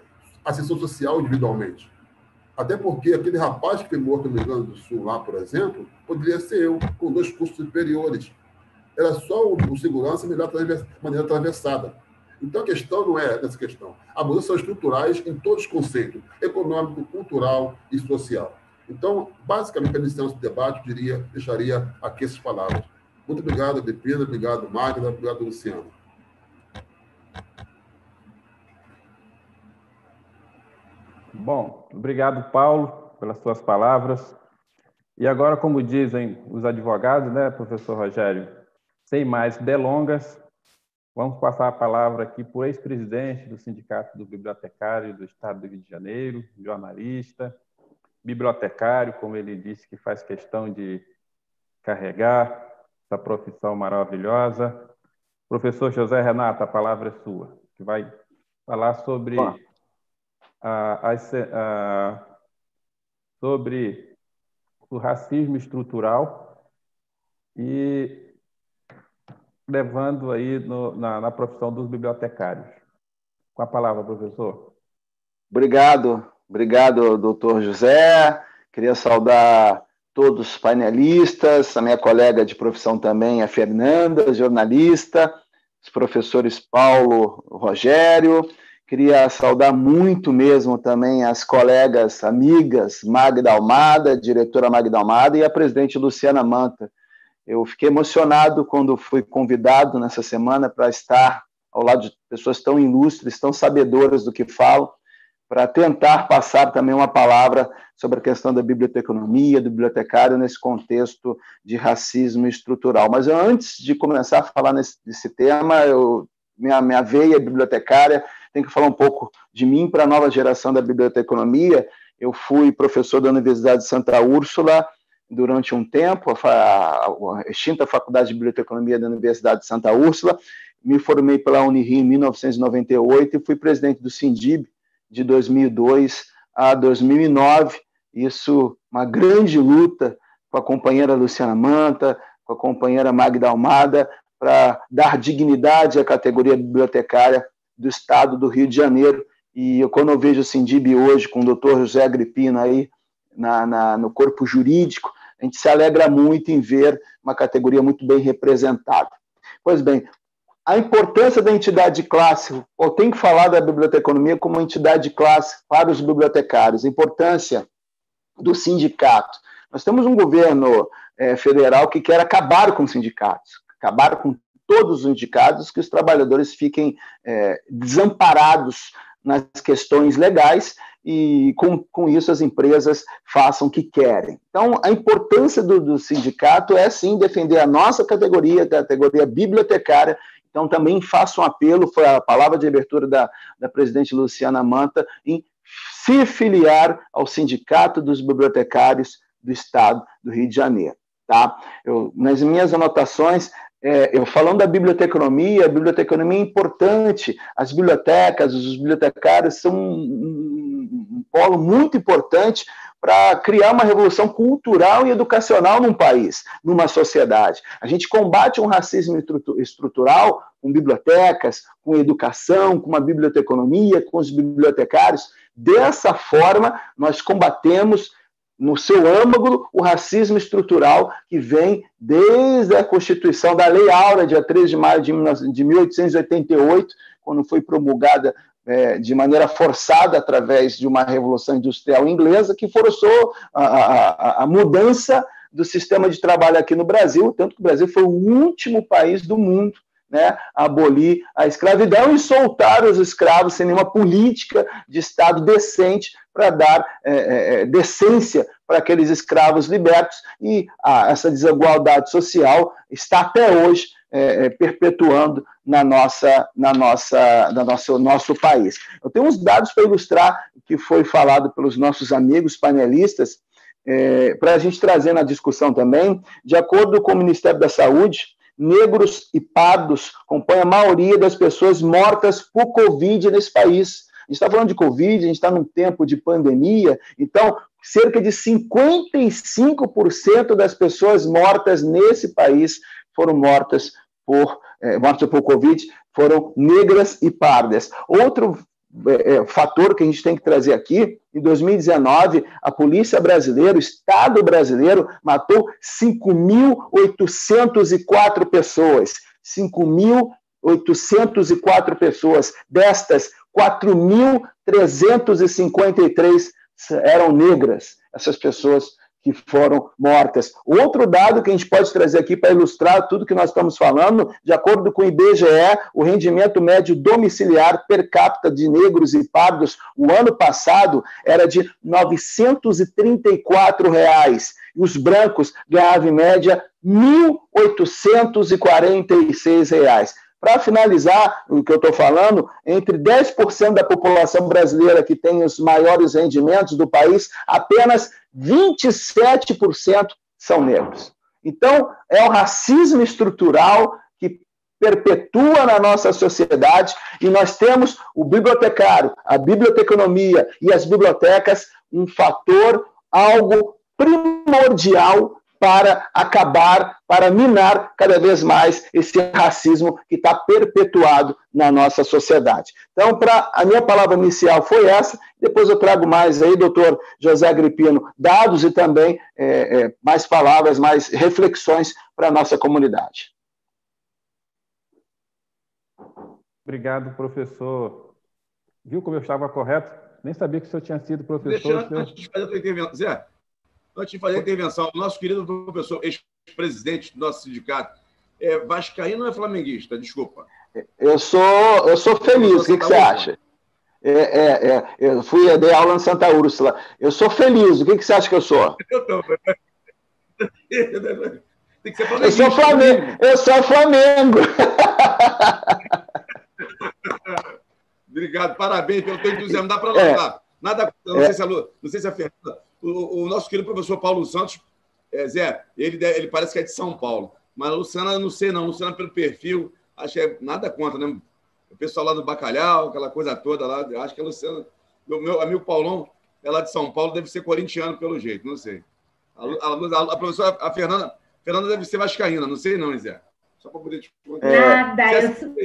ascensão social individualmente. Até porque aquele rapaz que foi morto no Rio Grande do Sul, lá, por exemplo, poderia ser eu, com 2 cursos superiores. Era só o segurança maneira atravessada. Então, a questão não é essa questão. As mudanças são estruturais em todos os conceitos, econômico, cultural e social. Então, basicamente, para iniciar esse debate, deixaria aqui essas palavras. Muito obrigado, Agripino, obrigado, Magda, obrigado, Luciano. Bom, obrigado, Paulo, pelas suas palavras. E agora, como dizem os advogados, né, professor Rogério, sem mais delongas, vamos passar a palavra aqui para o ex-presidente do Sindicato do Bibliotecário do Estado do Rio de Janeiro, jornalista, bibliotecário, como ele disse, que faz questão de carregar essa profissão maravilhosa. Professor José Renato, a palavra é sua, que vai falar sobre sobre o racismo estrutural e levando aí na profissão dos bibliotecários. Com a palavra, professor. Obrigado, doutor José. Queria saudar todos os painelistas, a minha colega de profissão também, a Fernanda, jornalista, os professores Paulo, Rogério. Queria saudar muito mesmo também as colegas, amigas Magda Almada, diretora Magda Almada, e a presidente Luciana Manta. Eu fiquei emocionado quando fui convidado nessa semana para estar ao lado de pessoas tão ilustres, tão sabedoras do que falam, para tentar passar também uma palavra sobre a questão da biblioteconomia, do bibliotecário, nesse contexto de racismo estrutural. Mas antes de começar a falar nesse tema, minha veia bibliotecária, tem que falar um pouco de mim para a nova geração da biblioteconomia. Eu fui professor da Universidade de Santa Úrsula durante um tempo, a extinta Faculdade de Biblioteconomia da Universidade de Santa Úrsula. Me formei pela Unirio em 1998 e fui presidente do Sindib de 2002 a 2009. Isso, uma grande luta com a companheira Luciana Manta, com a companheira Magda Almada, para dar dignidade à categoria bibliotecária do Estado do Rio de Janeiro. E quando eu vejo o Sindib hoje, com o doutor José Agripino aí no corpo jurídico, a gente se alegra muito em ver uma categoria muito bem representada. Pois bem, a importância da entidade de classe, eu tenho que falar da biblioteconomia como entidade de classe para os bibliotecários, a importância do sindicato. Nós temos um governo federal que quer acabar com os sindicatos, acabar com todos os sindicatos, que os trabalhadores fiquem desamparados nas questões legais e, com isso, as empresas façam o que querem. Então, a importância do sindicato é, sim, defender a nossa categoria, a categoria bibliotecária. Então, também faço um apelo, foi a palavra de abertura da presidente Luciana Manta, em se filiar ao Sindicato dos Bibliotecários do Estado do Rio de Janeiro. Tá? Nas minhas anotações, falando da biblioteconomia, a biblioteconomia é importante, as bibliotecas, os bibliotecários são um polo muito importante para criar uma revolução cultural e educacional num país, numa sociedade. A gente combate um racismo estrutural com bibliotecas, com educação, com uma biblioteconomia, com os bibliotecários. Dessa forma, nós combatemos no seu âmago o racismo estrutural que vem desde a Constituição da Lei Áurea, dia 3 de maio de 1888, quando foi promulgada de maneira forçada através de uma revolução industrial inglesa, que forçou a mudança do sistema de trabalho aqui no Brasil, tanto que o Brasil foi o último país do mundo, né, a abolir a escravidão e soltar os escravos sem nenhuma política de Estado decente para dar decência para aqueles escravos libertos, e essa desigualdade social está até hoje perpetuando nosso país. Eu tenho uns dados para ilustrar o que foi falado pelos nossos amigos panelistas, para a gente trazer na discussão também. De acordo com o Ministério da Saúde, negros e pardos compõem a maioria das pessoas mortas por Covid nesse país. A gente está falando de Covid, a gente está num tempo de pandemia, então cerca de 55% das pessoas mortas nesse país foram mortas por Covid, foram negras e pardas. Outro fator que a gente tem que trazer aqui, em 2019, a polícia brasileira, o Estado brasileiro, matou 5.804 pessoas. 5.804 pessoas. Destas, 4.353 eram negras, essas pessoas que foram mortas. Outro dado que a gente pode trazer aqui para ilustrar tudo que nós estamos falando, de acordo com o IBGE, o rendimento médio domiciliar per capita de negros e pardos, o ano passado, era de R$ 934, e os brancos ganhavam, em média, R$ 1.846. Para finalizar o que eu estou falando, entre 10% da população brasileira que tem os maiores rendimentos do país, apenas 27% são negros. Então, é o racismo estrutural que perpetua na nossa sociedade, e nós temos o bibliotecário, a biblioteconomia e as bibliotecas, um fator, algo primordial para acabar, para minar cada vez mais esse racismo que está perpetuado na nossa sociedade. Então, a minha palavra inicial foi essa, depois eu trago mais aí, doutor José Agripino, dados e também mais palavras, mais reflexões para a nossa comunidade. Obrigado, professor. Viu como eu estava correto? Nem sabia que o senhor tinha sido professor. Antes de fazer a tua intervenção, Zé, antes de fazer a intervenção, o nosso querido professor, ex-presidente do nosso sindicato, é vascaíno ou é flamenguista? Desculpa. Eu sou feliz, o que você acha? Eu dei aula em Santa Úrsula. Eu sou feliz, o que você acha que eu sou? Eu também. Tem que ser flamenguista. Eu sou Flamengo. Obrigado, parabéns pelo teu entusiasmo. Dá para notar. Nada, não sei se a Fernanda... O nosso querido professor Paulo Santos, Zé, ele parece que é de São Paulo. Mas a Luciana, não sei não. A Luciana, pelo perfil, acho que é nada contra, né? O pessoal lá do Bacalhau, aquela coisa toda lá. Acho que a Luciana, meu amigo Paulão, é lá de São Paulo, deve ser corintiano pelo jeito, não sei. A professora, a Fernanda deve ser vascaína, não sei não, Zé. Só para poder te contar.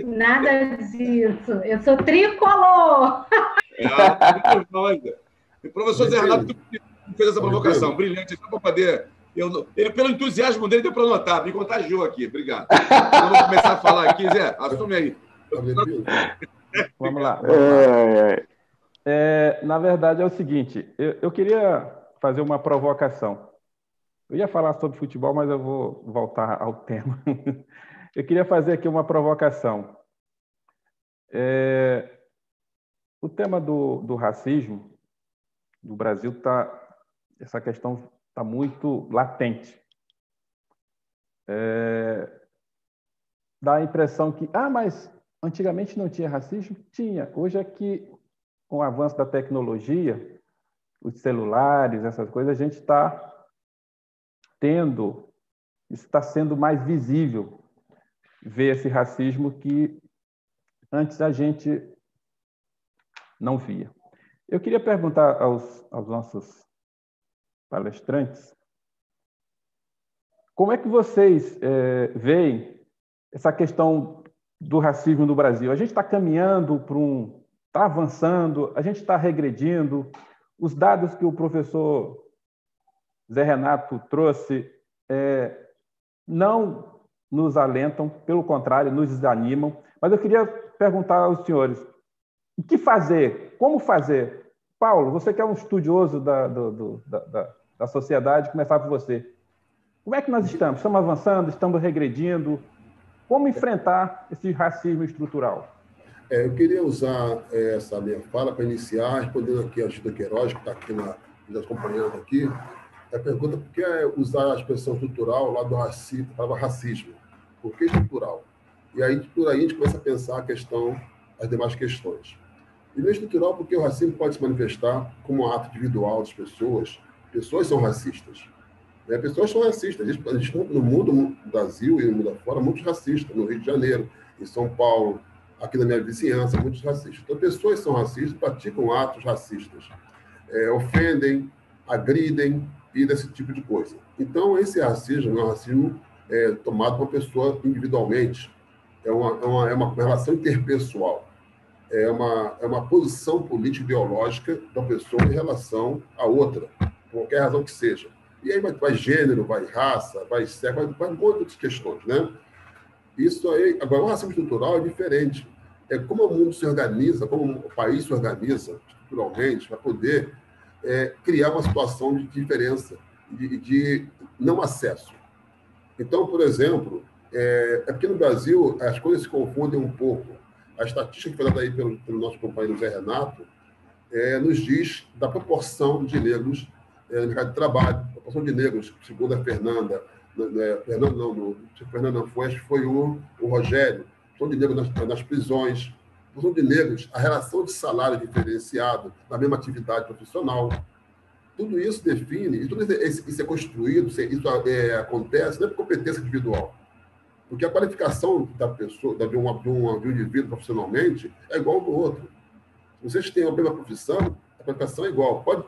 Nada disso. Eu sou tricolor. O professor Zé Renato fez essa provocação brilhante, só para poder... Ele, pelo entusiasmo dele, deu para notar, me contagiou aqui. Obrigado. Eu vou começar a falar aqui, Zé, assume aí. Vamos lá. Na verdade, é o seguinte, eu queria fazer uma provocação. Eu ia falar sobre futebol, mas eu vou voltar ao tema. Eu queria fazer aqui uma provocação. O tema do racismo no Brasil essa questão está muito latente. Dá a impressão que, mas antigamente não tinha racismo? Tinha. Hoje é que, com o avanço da tecnologia, os celulares, essas coisas, a gente está isso está sendo mais visível, ver esse racismo que antes a gente não via. Eu queria perguntar aos nossos palestrantes como é que vocês veem essa questão do racismo no Brasil. A gente está caminhando para está avançando, a gente está regredindo. Os dados que o professor Zé Renato trouxe não nos alentam, pelo contrário, nos desanimam. Mas eu queria perguntar aos senhores, o que fazer? Como fazer? Paulo, você que é um estudioso da sociedade, começar por você. Como é que nós estamos? Estamos avançando? Estamos regredindo? Como enfrentar esse racismo estrutural? Eu queria usar essa minha fala para iniciar, respondendo aqui a Gilda Queiroz, que está aqui nos acompanhando aqui. A pergunta, por que usar a expressão estrutural lá do racismo, para racismo? Por que estrutural? E aí, por aí, a gente começa a pensar as demais questões. E não é estrutural porque o racismo pode se manifestar como um ato individual das pessoas. Pessoas são racistas. Pessoas são racistas. Existe no mundo, no Brasil e no mundo afora, muitos racistas. No Rio de Janeiro, em São Paulo, aqui na minha vizinhança, muitos racistas. Então, pessoas são racistas, praticam atos racistas. Ofendem, agridem e desse tipo de coisa. Então, esse racismo é um racismo tomado por uma pessoa individualmente. É uma relação interpessoal. É uma posição política ideológica da pessoa em relação a outra, por qualquer razão que seja. E aí vai gênero, vai raça, vai sexo, vai um monte de questões, né? Isso aí, agora, o racismo estrutural é diferente. É como o mundo se organiza, como o país se organiza estruturalmente para poder criar uma situação de diferença, de não acesso. Então, por exemplo, porque no Brasil as coisas se confundem um pouco. A estatística que foi dada aí pelo nosso companheiro Zé Renato nos diz da proporção de negros no mercado de trabalho, a proporção de negros, segundo a Fernanda, Fernanda não foi, acho que foi o Rogério, a proporção de negros nas prisões, a proporção de negros, a relação de salário diferenciado na mesma atividade profissional. Tudo isso define, e tudo isso é construído, isso acontece não é por competência individual. Porque a qualificação da pessoa, de um indivíduo profissionalmente, é igual ao do outro. Se vocês têm a mesma profissão, a qualificação é igual. Pode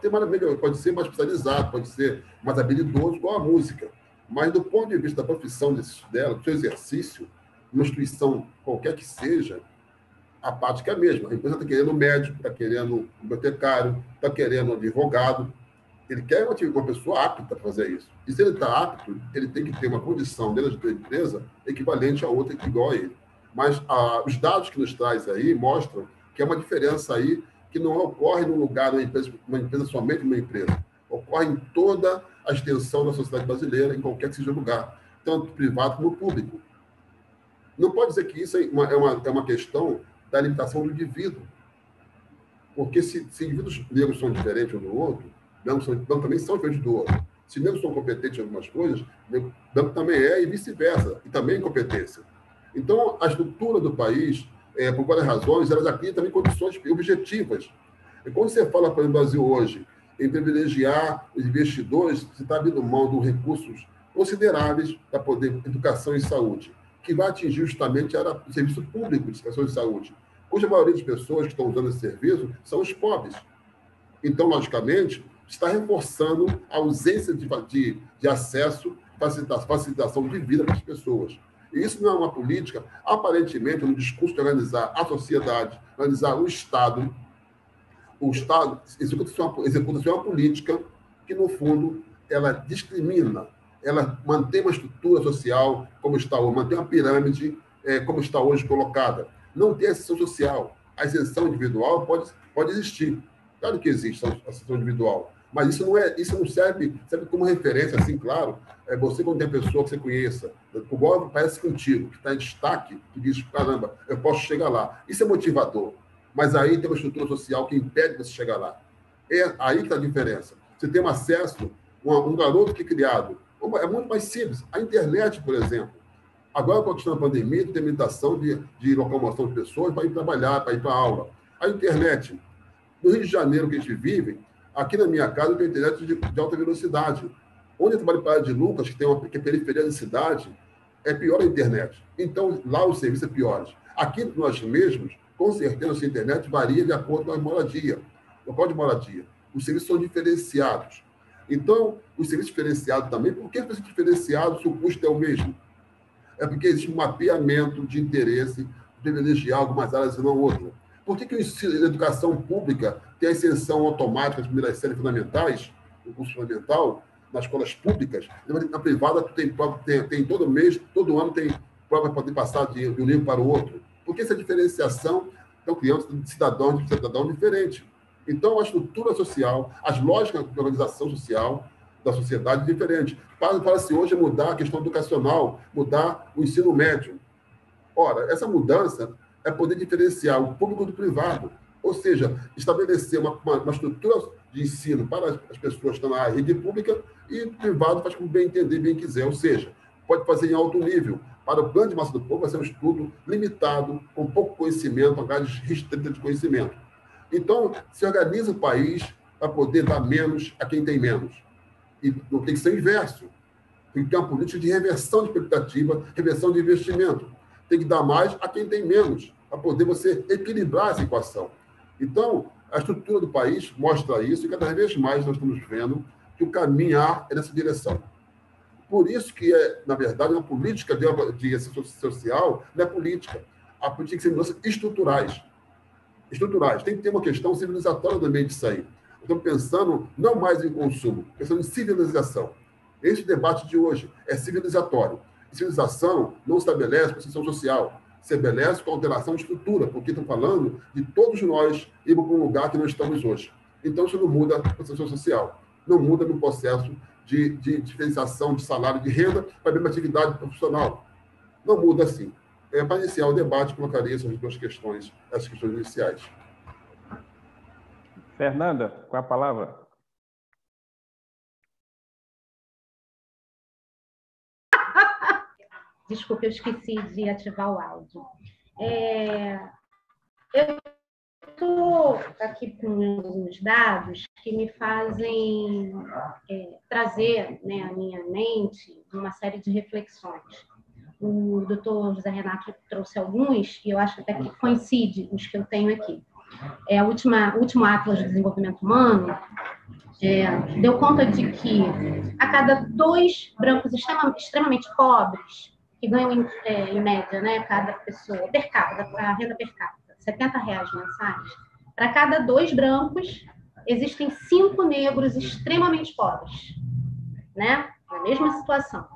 ser mais especializado, pode ser mais habilidoso, igual a música. Mas, do ponto de vista da profissão dela, do seu exercício, uma instituição qualquer que seja, a prática é a mesma. A empresa está querendo um médico, está querendo um bibliotecário, está querendo um advogado. Ele quer uma pessoa apta para fazer isso. E se ele está apto, ele tem que ter uma condição dentro da empresa equivalente a outra, igual a ele. Mas os dados que nos traz aí mostram que é uma diferença aí que não ocorre num lugar, numa empresa somente numa empresa. Ocorre em toda a extensão da sociedade brasileira, em qualquer que seja o lugar, tanto privado como público. Não pode dizer que isso é uma questão da limitação do indivíduo. Porque se indivíduos negros são diferentes um do outro, brancos também são diferentes do outro. Se negros são competentes em algumas coisas, branco também e vice-versa, e também incompetência. Então, a estrutura do país, por várias razões, ela já cria também condições objetivas. E quando você fala para o Brasil hoje em privilegiar os investidores, você está abrindo mão de recursos consideráveis para poder educação e saúde, que vai atingir justamente o serviço público de educação e saúde, cuja maioria das pessoas que estão usando esse serviço são os pobres. Então, logicamente, está reforçando a ausência de acesso, facilitação de vida para as pessoas. E isso não é uma política, aparentemente, no discurso de organizar a sociedade, organizar o Estado. O Estado executa uma política que, no fundo, ela discrimina, ela mantém uma estrutura social como está hoje, mantém uma pirâmide como está hoje colocada. Não tem ascensão social. A ascensão individual pode existir. Claro que existe a ascensão individual, mas isso não serve como referência, assim, claro. Você, quando tem pessoa que você conheça, igual parece contigo, que está em destaque, que diz, caramba, eu posso chegar lá. Isso é motivador. Mas aí tem uma estrutura social que impede você chegar lá. É aí que está a diferença. Você tem um acesso, um garoto que é criado. É muito mais simples. A internet, por exemplo. Agora, com a questão da pandemia, tem limitação de locomoção de pessoas para ir trabalhar, para ir para a aula. A internet. No Rio de Janeiro, que a gente vive, aqui na minha casa, tem internet de alta velocidade. Onde eu trabalho para a de Lucas, que é periferia da cidade, é pior a internet. Então, lá os serviços são piores. Aqui, nós mesmos, com certeza, a internet varia de acordo com a moradia. local de moradia. Os serviços são diferenciados. Então, os serviços diferenciados também, por que serviços diferenciados se o custo é o mesmo? É porque existe um mapeamento de interesse, privilegiar algumas áreas e não outras. Por que a educação pública tem a extensão automática das primeiras séries fundamentais, o curso fundamental, nas escolas públicas? Na privada, tem todo mês, todo ano tem prova para poder passar de um nível para o outro. Por que essa diferenciação? Estão criando cidadãos diferentes. Então, a estrutura social, as lógicas de organização social da sociedade é diferente. Para-se hoje mudar a questão educacional, mudar o ensino médio. Ora, essa mudança é poder diferenciar o público do privado, ou seja, estabelecer uma estrutura de ensino para as pessoas que estão na rede pública e o privado faz como bem entender, bem quiser, ou seja, pode fazer em alto nível. Para o grande massa do povo vai ser um estudo limitado, com pouco conhecimento, uma grade restrita de conhecimento. Então, se organiza o país para poder dar menos a quem tem menos. E não tem que ser o inverso. Tem que ter uma política de reversão de expectativa, reversão de investimento. Tem que dar mais a quem tem menos, para poder você equilibrar essa equação. Então, a estrutura do país mostra isso, e cada vez mais nós estamos vendo que o caminhar é nessa direção. Por isso que, na verdade, uma política de assistência social não é política. A política tem que ser mudanças estruturais. Tem que ter uma questão civilizatória também disso aí. Estamos pensando não mais em consumo, pensando em civilização. Esse debate de hoje é civilizatório. E civilização não estabelece posição social, se estabelece com alteração de estrutura, porque estão falando de todos nós irmos para um lugar que não estamos hoje. Então, isso não muda a posição social, não muda no processo de diferenciação de salário de renda para a mesma atividade profissional. Não muda assim. Para iniciar o debate, colocaria essas duas questões, essas questões iniciais. Fernanda, com a palavra. Desculpe, eu esqueci de ativar o áudio. Eu estou aqui com uns dados que me fazem trazer, né, à minha mente uma série de reflexões. O doutor José Renato trouxe alguns, e eu acho até que coincide os que eu tenho aqui. O último Atlas de Desenvolvimento Humano deu conta de que a cada 2 brancos extremamente pobres, que ganham em média, né, cada pessoa, per capita, a renda per capita, R$70 mensais, para cada 2 brancos, existem 5 negros extremamente pobres, né, na mesma situação.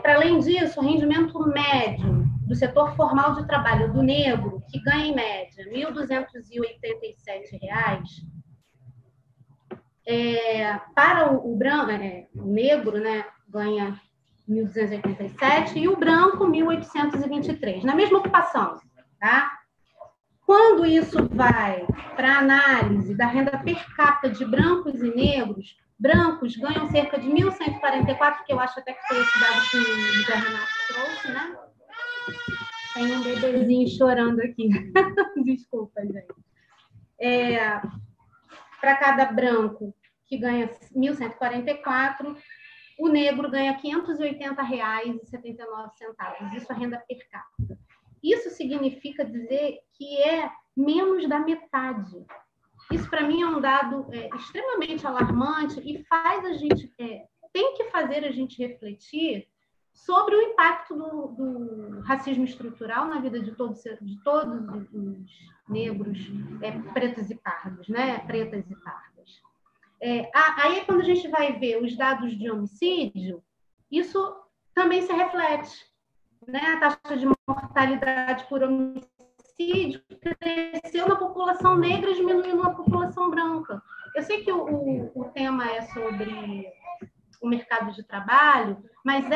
Para além disso, o rendimento médio do setor formal de trabalho do negro, que ganha em média R$1.287, para o negro, né, ganha 1.287 e o branco 1.823, na mesma ocupação, tá? Quando isso vai para a análise da renda per capita de brancos e negros, brancos ganham cerca de 1.144, que eu acho até que foi esse dado que o José Renato trouxe, né? Tem um bebezinho chorando aqui. Desculpa, gente. Para cada branco que ganha 1.144, o negro ganha R$580,79. Isso é renda per capita. Isso significa dizer que é menos da metade. Isso, para mim, é um dado extremamente alarmante e faz a gente, tem que fazer a gente refletir sobre o impacto do racismo estrutural na vida de todos os negros, pretos e pardos, né? Pretas e pardas. Aí, quando a gente vai ver os dados de homicídio, isso também se reflete, né? A taxa de mortalidade por homicídio cresceu na população negra e diminuiu na população branca. Eu sei que o tema é sobre o mercado de trabalho, mas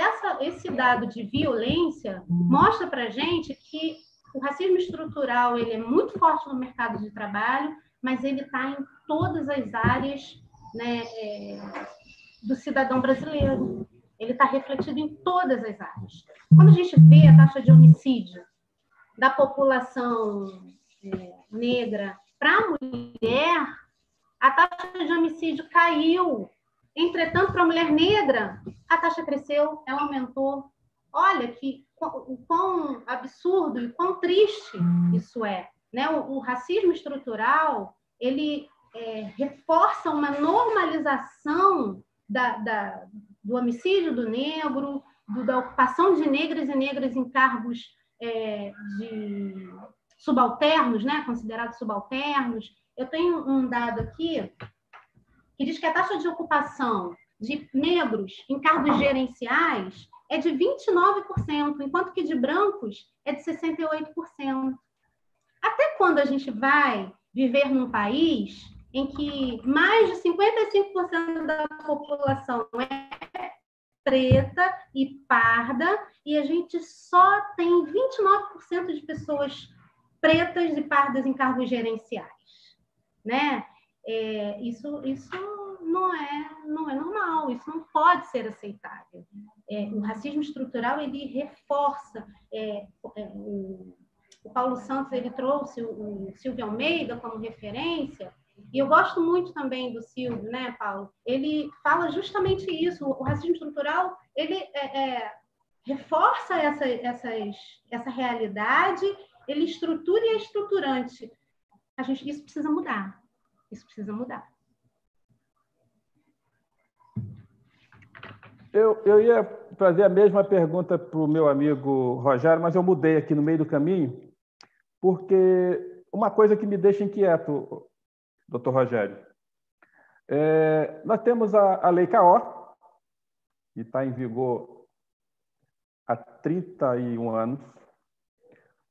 esse dado de violência mostra para a gente que o racismo estrutural ele é muito forte no mercado de trabalho, mas ele está em todas as áreas, né, do cidadão brasileiro. Ele está refletido em todas as áreas. Quando a gente vê a taxa de homicídio da população negra para a mulher, a taxa de homicídio caiu. Entretanto, para a mulher negra, a taxa cresceu, ela aumentou. Olha o quão absurdo e quão triste isso é, né? O racismo estrutural, ele reforça uma normalização do homicídio do negro, da ocupação de negros e negras em cargos de subalternos, né, considerados subalternos. Eu tenho um dado aqui que diz que a taxa de ocupação de negros em cargos gerenciais é de 29%, enquanto que de brancos é de 68%. Até quando a gente vai viver num país em que mais de 55% da população é preta e parda, e a gente só tem 29% de pessoas pretas e pardas em cargos gerenciais, né? Isso não é normal, isso não pode ser aceitável. O racismo estrutural, ele reforça. O Paulo Santos, ele trouxe o Silvio Almeida como referência, e eu gosto muito também do Silvio, né, Paulo? Ele fala justamente isso. O racismo estrutural, ele reforça essa realidade, ele estrutura e é estruturante. Isso precisa mudar. Isso precisa mudar. Eu ia fazer a mesma pergunta para o meu amigo Rogério, mas eu mudei aqui no meio do caminho, porque uma coisa que me deixa inquieto, doutor Rogério, nós temos a Lei CAO, que está em vigor há 31 anos.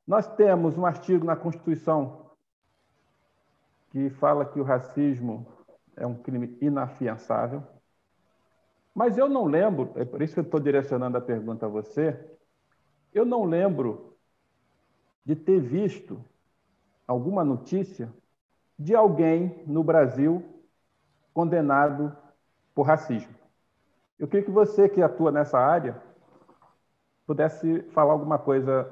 Nós temos um artigo na Constituição que fala que o racismo é um crime inafiançável. Mas eu não lembro, é por isso que eu estou direcionando a pergunta a você, eu não lembro de ter visto alguma notícia de alguém no Brasil condenado por racismo. Eu queria que você, que atua nessa área, pudesse falar alguma coisa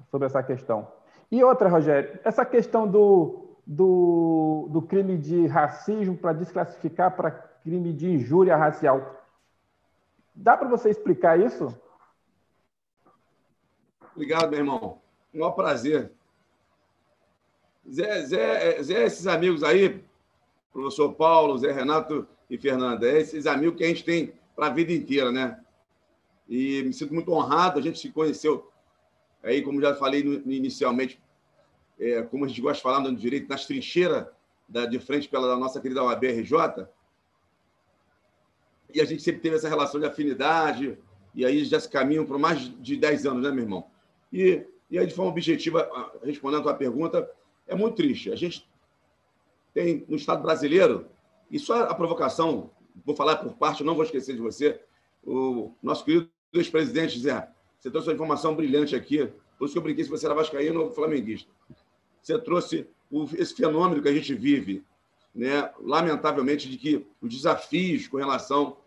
sobre essa questão. E outra, Rogério, essa questão do crime de racismo para desclassificar para crime de injúria racial. Dá para você explicar isso? Obrigado, meu irmão. Um maior prazer. Zé, esses amigos aí, professor Paulo, Zé Renato e Fernanda, esses amigos que a gente tem para a vida inteira, né? E me sinto muito honrado, a gente se conheceu aí, como já falei inicialmente, como a gente gosta de falar no direito, nas trincheiras de frente pela nossa querida OAB-RJ, e a gente sempre teve essa relação de afinidade, e aí já se caminham por mais de 10 anos, né, meu irmão? E aí, de forma objetiva, respondendo a tua pergunta, é muito triste. A gente tem, no Estado brasileiro, e só a provocação, vou falar por parte, não vou esquecer de você, o nosso querido ex-presidente, Zé, você trouxe uma informação brilhante aqui, por isso que eu brinquei se você era vascaíno ou flamenguista. Você trouxe esse fenômeno que a gente vive, né, lamentavelmente, de que os desafios com relação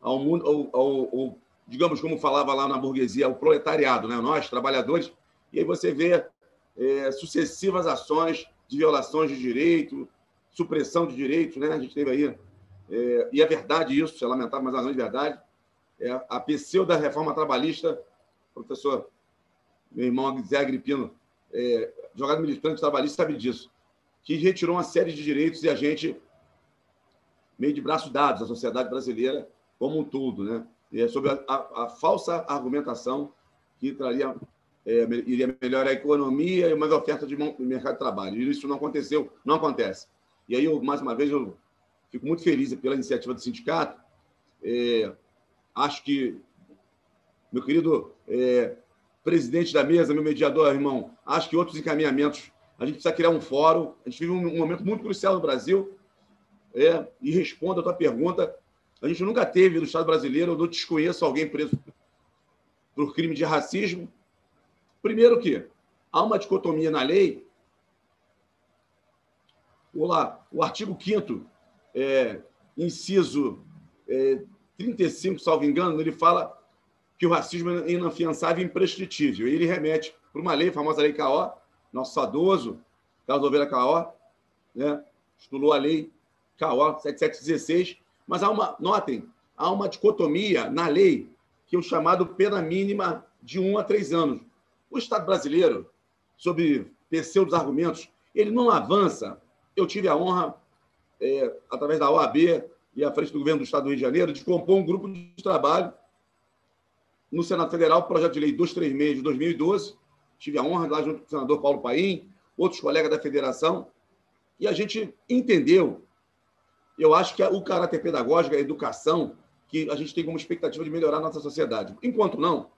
ao mundo, digamos, como falava lá na burguesia, o proletariado, né, nós, trabalhadores, e aí você vê sucessivas ações de violações de direito, supressão de direitos, né? A gente teve aí, e é verdade isso, é lamentável, mas é uma grande verdade, a pseudo reforma trabalhista, professor, meu irmão Zé Agripino, jogado militante trabalhista, sabe disso, que retirou uma série de direitos e a gente, meio de braço dados, a sociedade brasileira como um todo, né? Sobre a falsa argumentação que iria melhorar a economia e mais oferta de mercado de trabalho. E isso não aconteceu, não acontece. E aí, mais uma vez, eu fico muito feliz pela iniciativa do sindicato. Acho que, meu querido presidente da mesa, meu mediador, irmão, acho que outros encaminhamentos, a gente precisa criar um fórum. A gente vive um momento muito crucial no Brasil. E respondo a tua pergunta. A gente nunca teve no Estado brasileiro, eu não desconheço alguém preso por crime de racismo. Primeiro que há uma dicotomia na lei. O artigo 5º, inciso 35, salvo engano, ele fala que o racismo é inafiançável e imprescritível. Ele remete para uma lei, a famosa Lei CAO, nosso saudoso Carlos Oliveira CAO, né? Estudou a Lei CAO 7716, mas notem, há uma dicotomia na lei, que é o chamado pena mínima de 1 a 3 anos. O Estado brasileiro, sob pseudos argumentos, ele não avança. Eu tive a honra, através da OAB e à frente do governo do Estado do Rio de Janeiro, de compor um grupo de trabalho no Senado Federal, projeto de lei 236 de 2012. Tive a honra lá junto com o senador Paulo Paim, outros colegas da federação, e a gente entendeu, eu acho que o caráter pedagógico, a educação, que a gente tem como expectativa de melhorar a nossa sociedade. Enquanto não,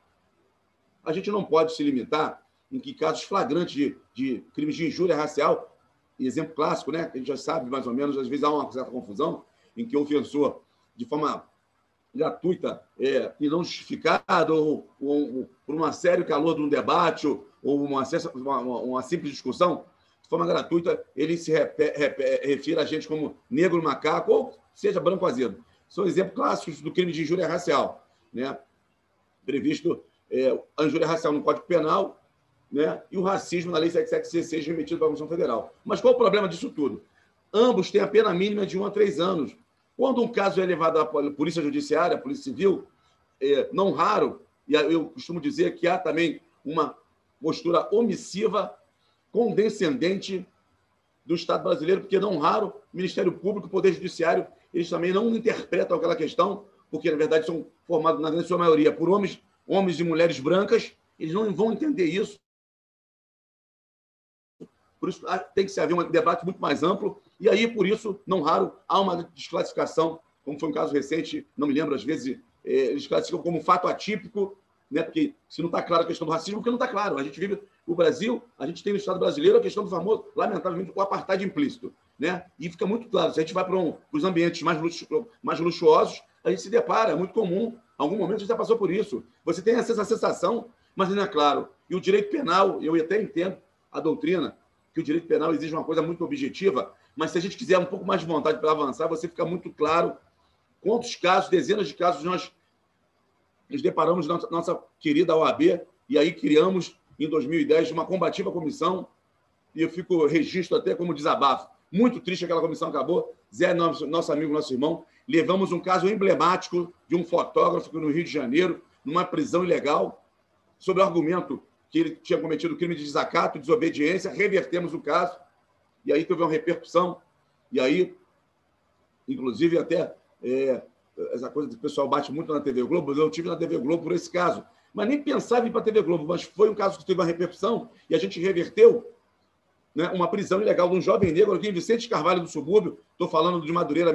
a gente não pode se limitar em que casos flagrantes de crimes de injúria racial, exemplo clássico, né, que a gente já sabe mais ou menos, às vezes há uma certa confusão, em que o ofensor, de forma gratuita e não justificada, ou por uma sério calor de um debate, ou uma simples discussão, de forma gratuita, ele se refere a gente como negro macaco, ou seja, branco azedo. São exemplos clássicos do crime de injúria racial, né? Previsto a injúria racial no Código Penal, né? E o racismo na Lei 7716, remetido para a Constituição Federal. Mas qual o problema disso tudo? Ambos têm a pena mínima de 1 a 3 anos. Quando um caso é levado à Polícia Judiciária, à Polícia Civil, não raro, e eu costumo dizer que há também uma postura omissiva, condescendente do Estado brasileiro, porque não raro o Ministério Público, o Poder Judiciário, eles também não interpretam aquela questão, porque, na verdade, são formados, na grande sua maioria, por homens e mulheres brancas, eles não vão entender isso. Por isso, tem que haver um debate muito mais amplo, e aí, por isso, não raro, há uma desclassificação, como foi um caso recente, não me lembro, às vezes, eles classificam como fato atípico, né? Porque se não está claro a questão do racismo, porque não está claro. A gente vive o Brasil, a gente tem no Estado brasileiro a questão do famoso, lamentavelmente, o apartheid implícito, né? E fica muito claro, se a gente vai para os ambientes mais luxuosos, a gente se depara, é muito comum, em algum momento a gente já passou por isso. Você tem essa sensação, mas não é claro. E o direito penal, eu até entendo a doutrina, que o direito penal exige uma coisa muito objetiva, mas se a gente quiser um pouco mais de vontade para avançar, você fica muito claro quantos casos, dezenas de casos, nós nos deparamos na nossa querida OAB, e aí criamos, em 2010, uma combativa comissão, e eu registro até como desabafo. Muito triste aquela comissão acabou. Zé, nosso amigo, nosso irmão, levamos um caso emblemático de um fotógrafo no Rio de Janeiro, numa prisão ilegal, sob o argumento que ele tinha cometido crime de desacato, desobediência, revertemos o caso, e aí teve uma repercussão, e aí, inclusive, até essa coisa que o pessoal bate muito na TV Globo, eu tive na TV Globo por esse caso, mas nem pensava em ir para a TV Globo, mas foi um caso que teve uma repercussão, e a gente reverteu, né, uma prisão ilegal de um jovem negro aqui em Vicente Carvalho do subúrbio, estou falando de Madureira,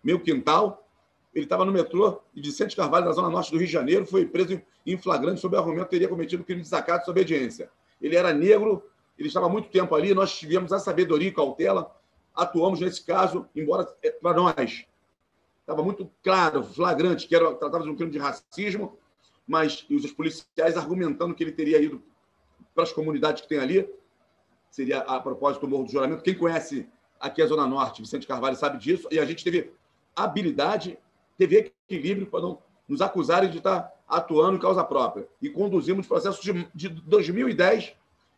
meu quintal. Ele estava no metrô de Vicente Carvalho, na zona norte do Rio de Janeiro, foi preso em flagrante sob o argumento que teria cometido crime de desacato e desobediência. Ele era negro, ele estava há muito tempo ali, nós tivemos a sabedoria e cautela, atuamos nesse caso, embora para nós estava muito claro, flagrante, que tratava de um crime de racismo, mas os policiais argumentando que ele teria ido para as comunidades que tem ali, seria a propósito do Morro do Juramento. Quem conhece aqui a Zona Norte, Vicente Carvalho, sabe disso, e a gente teve habilidade, teve equilíbrio para não nos acusarem de estar atuando em causa própria. E conduzimos processos de 2010,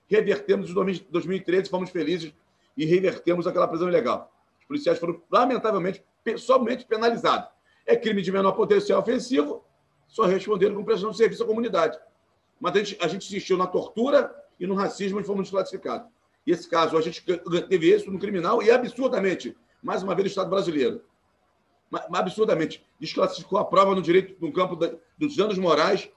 revertemos em 2013, fomos felizes e revertemos aquela prisão ilegal. Os policiais foram, lamentavelmente, somente penalizados. É crime de menor potencial ofensivo, só responderam com prestação de serviço à comunidade. Mas a gente insistiu na tortura e no racismo e fomos desclassificados. E esse caso, a gente teve êxito no criminal e, absurdamente, mais uma vez, o Estado brasileiro, absurdamente, desclassificou a prova no direito no campo dos danos morais.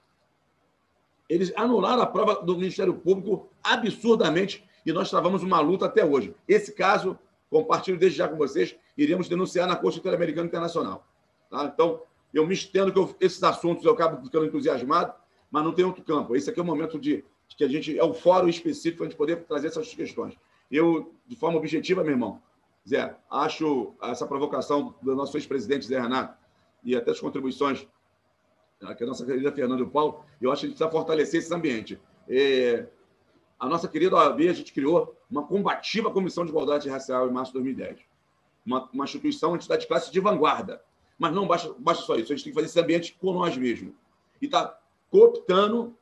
Eles anularam a prova do Ministério Público absurdamente e nós travamos uma luta até hoje. Esse caso, compartilho desde já com vocês, iremos denunciar na Corte Interamericana Internacional. Tá? Então, eu me estendo que esses assuntos eu acabo ficando entusiasmado, mas não tem outro campo. Esse aqui é o momento de que a gente é o fórum específico para a gente poder trazer essas questões. Eu, de forma objetiva, meu irmão, Zé, acho essa provocação do nosso ex-presidente Zé Renato e até as contribuições que a nossa querida Fernanda e o Paulo, eu acho que a gente precisa fortalecer esse ambiente. A nossa querida OAB, a gente criou uma combativa Comissão de Igualdade Racial em março de 2010. Uma instituição, uma entidade de classe de vanguarda. Mas não basta só isso, a gente tem que fazer esse ambiente com nós mesmos. E está cooptando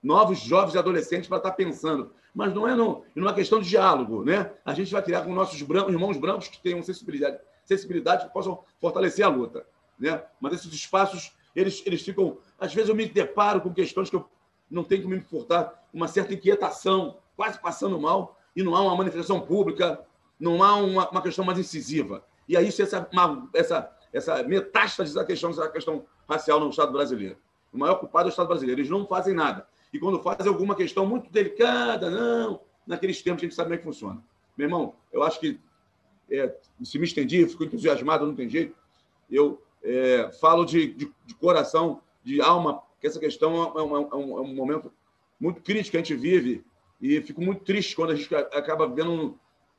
novos jovens e adolescentes para estar pensando. Mas não é numa questão de diálogo, né? A gente vai criar com nossos irmãos brancos que tenham sensibilidade que possam fortalecer a luta, né? Mas esses espaços, eles ficam... Às vezes eu me deparo com questões que eu não tenho que me importar, uma certa inquietação, quase passando mal, e não há uma manifestação pública, não há uma questão mais incisiva. E aí isso essa metástase da questão racial no Estado brasileiro. O maior culpado é o Estado brasileiro. Eles não fazem nada. E quando fazem alguma questão muito delicada, não, naqueles tempos a gente sabe como é que funciona. Meu irmão, eu acho que se me estendi, fico entusiasmado, não tem jeito. Eu falo de coração, de alma, que essa questão é um momento muito crítico que a gente vive, e fico muito triste quando a gente acaba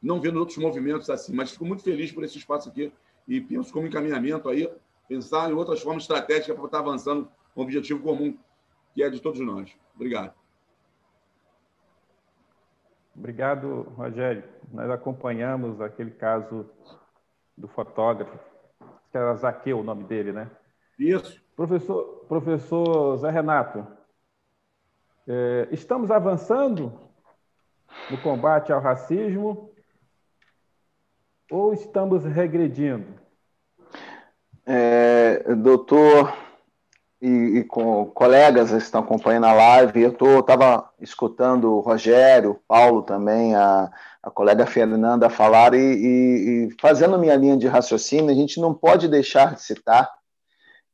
não vendo outros movimentos assim, mas fico muito feliz por esse espaço aqui e penso como encaminhamento aí, pensar em outras formas estratégicas para estar avançando com um objetivo comum, que é de todos nós. Obrigado. Obrigado, Rogério. Nós acompanhamos aquele caso do fotógrafo, que era Zaqueu o nome dele, né? Isso. Professor Zé Renato, estamos avançando no combate ao racismo ou estamos regredindo? Doutor e com colegas que estão acompanhando a live, eu estava escutando o Rogério, o Paulo também, a colega Fernanda falar e fazendo minha linha de raciocínio, a gente não pode deixar de citar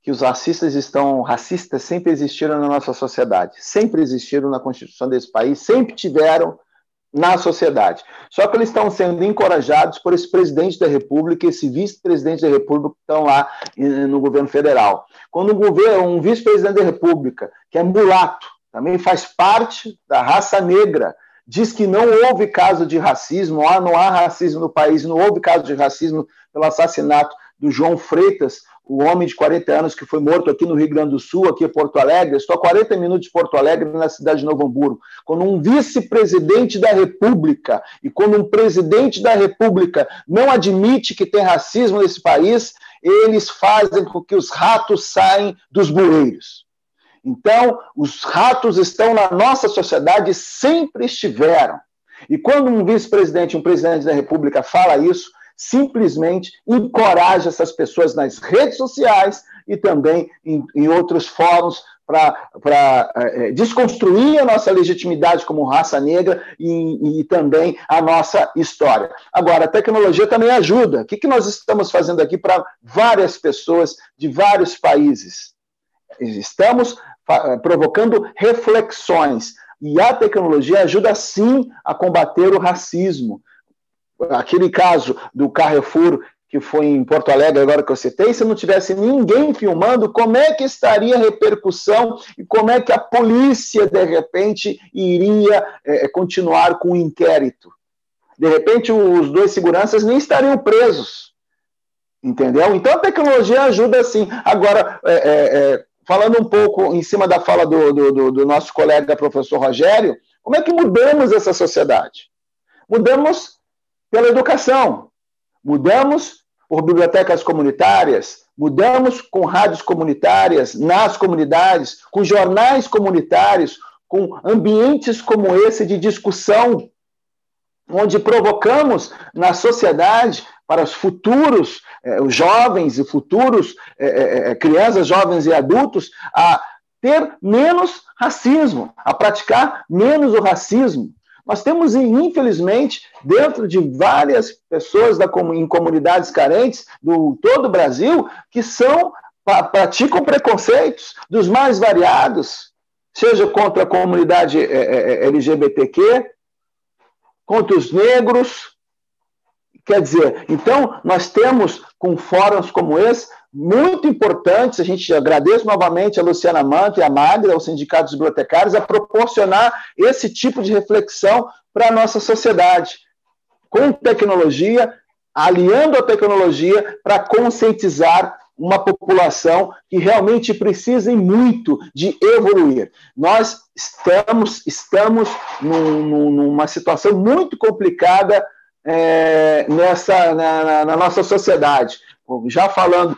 que os racistas sempre existiram na nossa sociedade, sempre existiram na Constituição desse país, sempre tiveram na sociedade. Só que eles estão sendo encorajados por esse presidente da República e esse vice-presidente da República que estão lá no governo federal. Quando um vice-presidente da República, que é mulato, também faz parte da raça negra, diz que não houve caso de racismo, não há racismo no país, não houve caso de racismo pelo assassinato do João Freitas, o homem de 40 anos que foi morto aqui no Rio Grande do Sul, aqui em Porto Alegre. Estou a 40 minutos de Porto Alegre, na cidade de Novo Hamburgo. Quando um vice-presidente da República e quando um presidente da República não admite que tem racismo nesse país, eles fazem com que os ratos saem dos bueiros. Então, os ratos estão na nossa sociedade, sempre estiveram. E quando um vice-presidente, um presidente da República fala isso, simplesmente encoraja essas pessoas nas redes sociais e também em outros fóruns para desconstruir a nossa legitimidade como raça negra e também a nossa história. Agora, a tecnologia também ajuda. O que nós estamos fazendo aqui para várias pessoas de vários países? Estamos provocando reflexões. E a tecnologia ajuda, sim, a combater o racismo. Aquele caso do Carrefour, que foi em Porto Alegre, agora que eu citei, se não tivesse ninguém filmando, como é que estaria a repercussão e como é que a polícia, de repente, iria continuar com o inquérito? De repente, os dois seguranças nem estariam presos. Entendeu? Então, a tecnologia ajuda, sim. Agora, falando um pouco em cima da fala do nosso colega professor Rogério, como é que mudamos essa sociedade? Mudamos pela educação, mudamos por bibliotecas comunitárias, mudamos com rádios comunitárias nas comunidades, com jornais comunitários, com ambientes como esse de discussão, onde provocamos na sociedade para os futuros os jovens e futuros crianças, jovens e adultos a ter menos racismo, a praticar menos o racismo. Nós temos, infelizmente, dentro de várias pessoas em comunidades carentes do todo o Brasil, que praticam preconceitos dos mais variados, seja contra a comunidade LGBTQ, contra os negros. Quer dizer, então, nós temos, com fóruns como esse, muito importantes, a gente agradece novamente a Luciana Manto e a Magda, ao Sindicato dos Bibliotecários, a proporcionar esse tipo de reflexão para a nossa sociedade, com tecnologia, aliando a tecnologia para conscientizar uma população que realmente precisa muito de evoluir. Nós estamos numa situação muito complicada na nossa sociedade. Já falado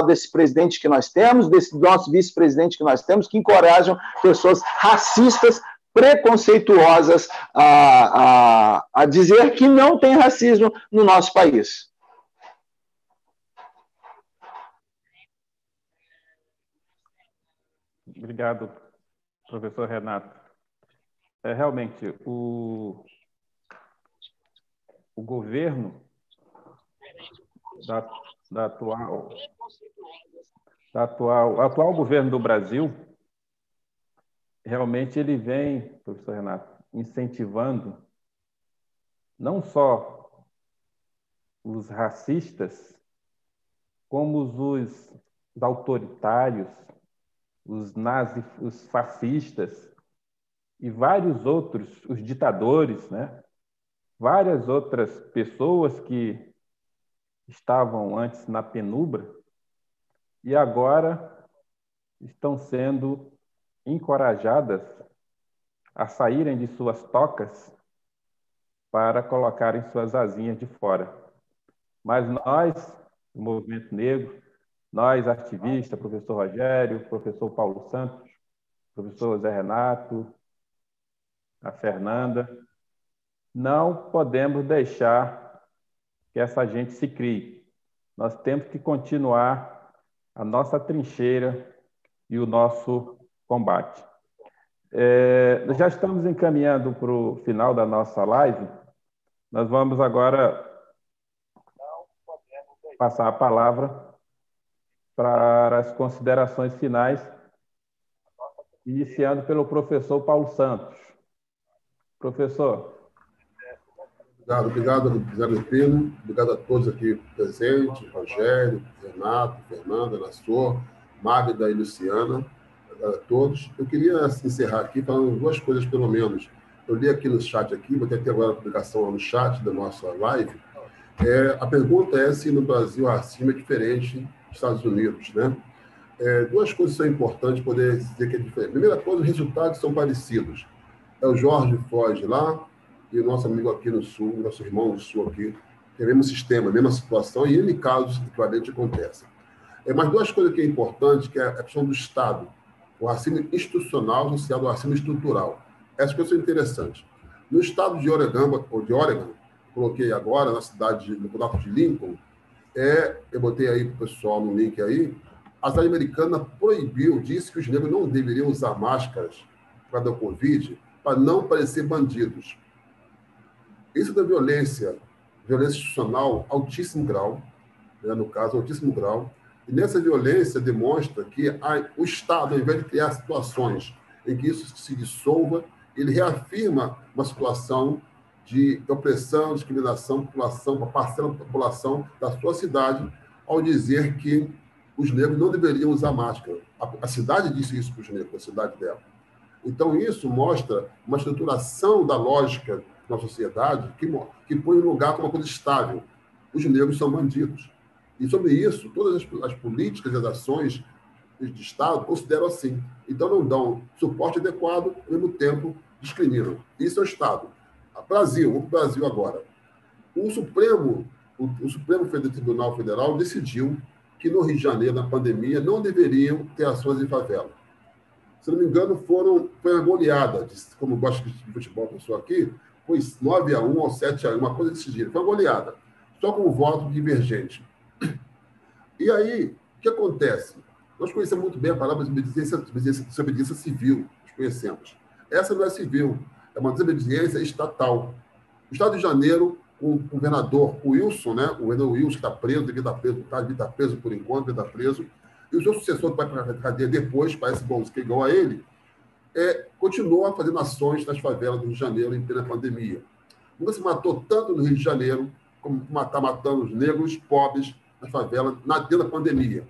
desse presidente que nós temos, desse nosso vice-presidente que nós temos, que encorajam pessoas racistas, preconceituosas a dizer que não tem racismo no nosso país. Obrigado, professor Renato. Realmente, o governo o atual governo do Brasil, realmente ele vem, professor Renato, incentivando não só os racistas, como os autoritários, os nazis, os fascistas e vários outros, os ditadores, né? Várias outras pessoas que estavam antes na penumbra e agora estão sendo encorajadas a saírem de suas tocas para colocarem suas asinhas de fora. Mas nós, o Movimento Negro, nós, ativistas, professor Rogério, professor Paulo Santos, professor Zé Renato, a Fernanda, não podemos deixar que essa gente se crie. Nós temos que continuar a nossa trincheira e o nosso combate. Já estamos encaminhando para o final da nossa live. Nós vamos agora passar a palavra para as considerações finais, iniciando pelo professor Paulo Santos. Professor. Obrigado, Zé Pino. Obrigado a todos aqui presentes, Rogério, Renato, Fernanda, Nassor, Magda e Luciana. Obrigado a todos. Eu queria encerrar aqui falando duas coisas, pelo menos. Eu li aqui no chat, vou ter agora a publicação no chat da nossa live. A pergunta é se no Brasil o racismo é diferente dos Estados Unidos, né? Duas coisas são importantes poder dizer que é diferente. Primeira coisa, os resultados são parecidos. É o Jorge Foz lá e o nosso amigo aqui no Sul, nosso irmão do Sul aqui, tem o mesmo sistema, a mesma situação, e N casos que claramente acontecem. Mas duas coisas que é importante, que é a questão do Estado, o racismo institucional associado ao racismo estrutural. Essas coisas são interessantes. No estado de Oregon, coloquei agora, na cidade, no condado de Lincoln, eu botei aí para o pessoal no link aí, a cidade americana proibiu, disse que os negros não deveriam usar máscaras para dar Covid, para não parecer bandidos. Isso da violência institucional, altíssimo grau, né, no caso, altíssimo grau, e nessa violência demonstra que o Estado, ao invés de criar situações em que isso se dissolva, ele reafirma uma situação de opressão, discriminação, população, uma parcela da população da sua cidade, ao dizer que os negros não deveriam usar máscara. A cidade disse isso para os negros, a cidade dela. Então, isso mostra uma estruturação da lógica na sociedade que põe o lugar como uma coisa estável. Os negros são bandidos. E, sobre isso, todas as políticas e as ações de Estado consideram assim. Então, não dão suporte adequado, ao mesmo tempo, discriminam. Isso é o Estado. Brasil, vamos para o Brasil agora. O Supremo Tribunal Federal decidiu que no Rio de Janeiro, na pandemia, não deveriam ter ações em favela. Se não me engano, foi uma goleada, como eu gosto de futebol, pessoal aqui, foi 9-1 ou 7-1, uma coisa desse jeito. Foi uma goleada, só com um voto divergente. E aí, o que acontece? Nós conhecemos muito bem a palavra desobediência civil, nós conhecemos. Essa não é civil, é uma desobediência estatal. O Estado de Janeiro, com o governador Wilson, né? O governador Wilson, que está preso, devia estar preso por enquanto, devia estar preso, e o seu sucessor, que vai para a cadeia depois, parece bom, que é igual a ele, continua fazendo ações nas favelas do Rio de Janeiro em plena pandemia. Nunca se matou tanto no Rio de Janeiro como está matando os negros pobres nas favelas dentro da pandemia,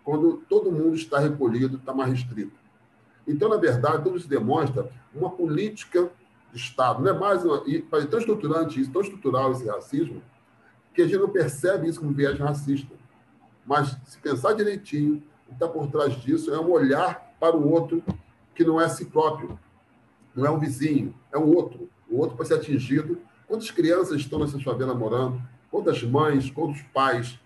quando todo mundo está recolhido, está mais restrito. Então, na verdade, tudo isso demonstra uma política de Estado. Não é mais tão estruturante isso, tão estrutural esse racismo, que a gente não percebe isso como viés racista. Mas, se pensar direitinho, o que está por trás disso é um olhar para o outro que não é si próprio, não é um vizinho, é o outro. O outro pode ser atingido. Quantas crianças estão nessas favelas morando? Quantas mães, quantos pais,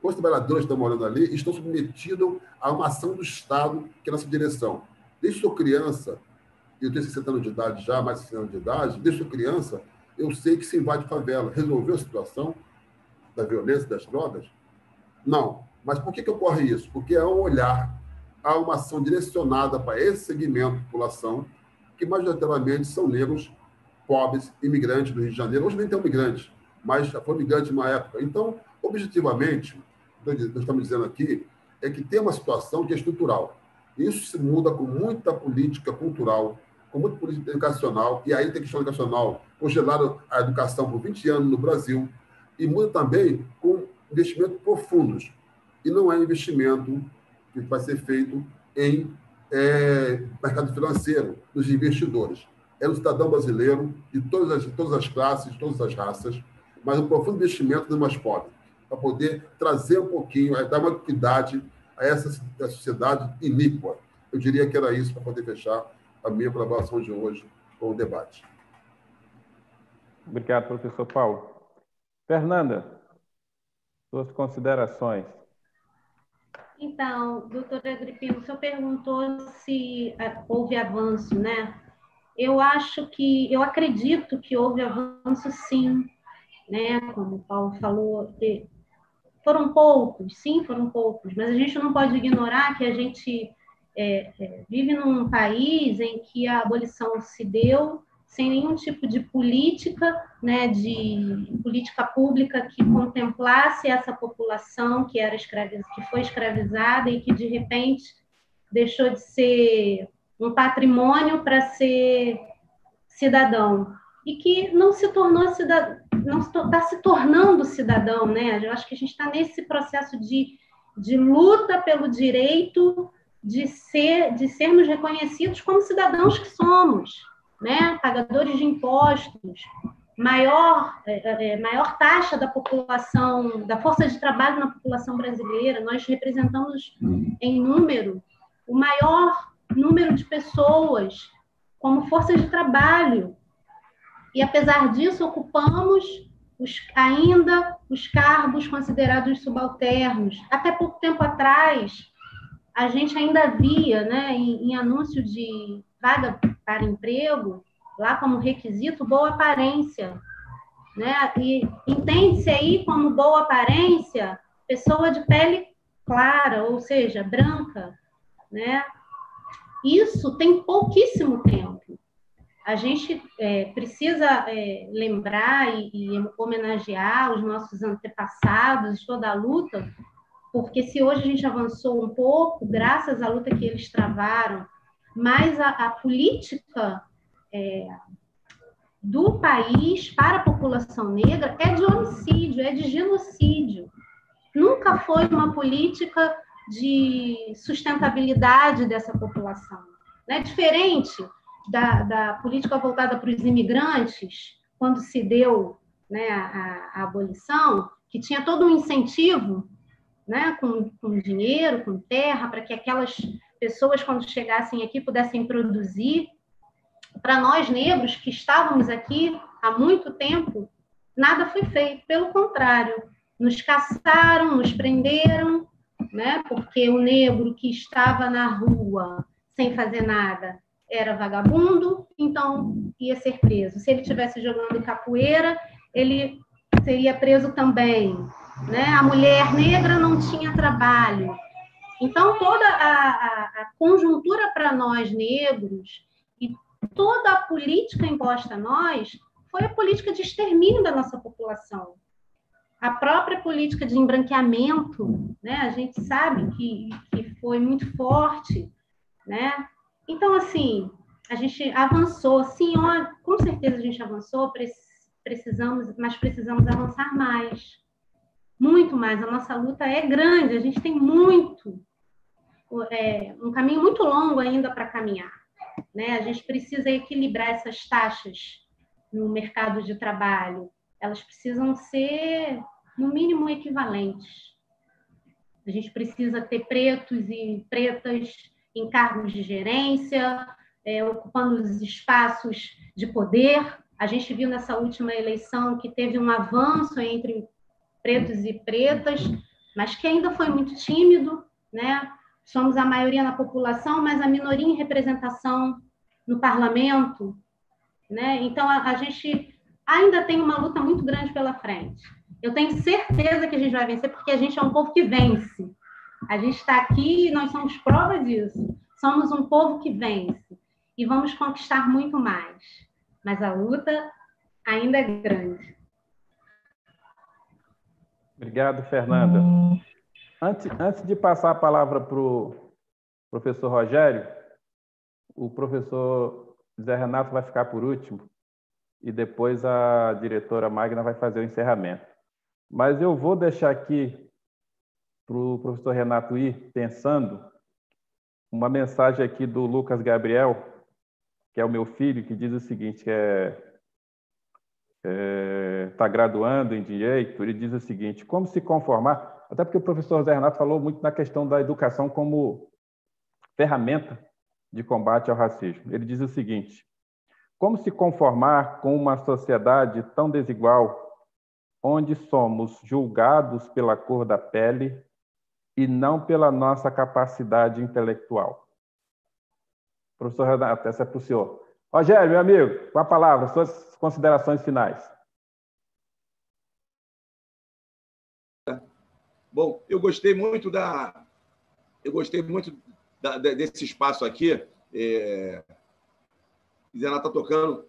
quantos trabalhadores estão morando ali estão submetidos a uma ação do Estado que é nessa direção? Desde sua criança, eu tenho 60 anos de idade já, mais de 60 anos de idade, desde sua criança, eu sei que se invade favela. Resolveu a situação da violência, das drogas? Não. Mas por que ocorre isso? Porque há um olhar, há uma ação direcionada para esse segmento de população, que majoritariamente são negros, pobres, imigrantes do Rio de Janeiro. Hoje nem tem imigrantes, mais formigante uma época. Então, objetivamente, nós estamos dizendo aqui, é que tem uma situação que é estrutural. Isso se muda com muita política cultural, com muita política educacional, e aí tem questão educacional, congelaram a educação por 20 anos no Brasil, e muda também com investimentos profundos. E não é investimento que vai ser feito em mercado financeiro, dos investidores. É no cidadão brasileiro, de todas as classes, de todas as raças, mas um profundo investimento nos mais pobres, para poder trazer um pouquinho, dar uma equidade a essa sociedade iníqua. Eu diria que era isso para poder fechar a minha colaboração de hoje com o debate. Obrigado, professor Paulo. Fernanda, suas considerações. Então, doutora Agripino, o senhor perguntou se houve avanço, né? Eu acredito que houve avanço, sim, né? Como o Paulo falou, foram poucos, sim, foram poucos, mas a gente não pode ignorar que a gente vive num país em que a abolição se deu sem nenhum tipo de política, né, de política pública que contemplasse essa população que foi escravizada e que, de repente, deixou de ser um patrimônio para ser cidadão. E que não se tornou cidadão, não está se tornando cidadão, né? Eu acho que a gente está nesse processo de luta pelo direito de sermos reconhecidos como cidadãos que somos, né? Pagadores de impostos, maior taxa da população, da força de trabalho na população brasileira. Nós representamos em número o maior número de pessoas como força de trabalho. E, apesar disso, ocupamos ainda os cargos considerados subalternos. Até pouco tempo atrás, a gente ainda via, né, em anúncio de vaga para emprego, lá como requisito, boa aparência. Né? E entende-se aí como boa aparência pessoa de pele clara, ou seja, branca. Né? Isso tem pouquíssimo tempo. A gente precisa lembrar e homenagear os nossos antepassados, toda a luta, porque se hoje a gente avançou um pouco, graças à luta que eles travaram, mas a política do país para a população negra é de homicídio, é de genocídio. Nunca foi uma política de sustentabilidade dessa população. Né? Diferente da política voltada para os imigrantes, quando se deu, né, a abolição, que tinha todo um incentivo, né, com dinheiro, com terra, para que aquelas pessoas, quando chegassem aqui, pudessem produzir. Para nós, negros, que estávamos aqui há muito tempo, nada foi feito. Pelo contrário, nos caçaram, nos prenderam, né, porque o negro que estava na rua sem fazer nada era vagabundo, então ia ser preso. Se ele estivesse jogando capoeira, ele seria preso também. Né? A mulher negra não tinha trabalho. Então, toda a conjuntura para nós negros e toda a política imposta a nós foi a política de extermínio da nossa população. A própria política de embranqueamento, né? A gente sabe que foi muito forte. Né? Então, assim, a gente avançou, sim, com certeza a gente avançou, mas precisamos avançar mais, muito mais. A nossa luta é grande, a gente tem um caminho muito longo ainda para caminhar. Né? A gente precisa equilibrar essas taxas no mercado de trabalho, elas precisam ser, no mínimo, equivalentes. A gente precisa ter pretos e pretas em cargos de gerência, ocupando os espaços de poder. A gente viu nessa última eleição que teve um avanço entre pretos e pretas, mas que ainda foi muito tímido, né? Somos a maioria na população, mas a minoria em representação no parlamento, né? Então, a gente ainda tem uma luta muito grande pela frente. Eu tenho certeza que a gente vai vencer, porque a gente é um povo que vence. A gente está aqui e nós somos prova disso. Somos um povo que vence. E vamos conquistar muito mais. Mas a luta ainda é grande. Obrigado, Fernanda. Antes de passar a palavra para o professor Rogério, o professor Zé Renato vai ficar por último e depois a diretora Magna vai fazer o encerramento. Mas eu vou deixar aqui para o professor Renato ir pensando uma mensagem aqui do Lucas Gabriel, que é o meu filho, que diz o seguinte, que está graduando em Direito. Ele diz o seguinte: como se conformar, até porque o professor Zé Renato falou muito na questão da educação como ferramenta de combate ao racismo. Ele diz o seguinte: como se conformar com uma sociedade tão desigual, onde somos julgados pela cor da pele e não pela nossa capacidade intelectual? Professor Renato, essa é para o senhor. Rogério, meu amigo, com a palavra, suas considerações finais. Bom, eu gostei muito desse espaço aqui. Zé Renato está tocando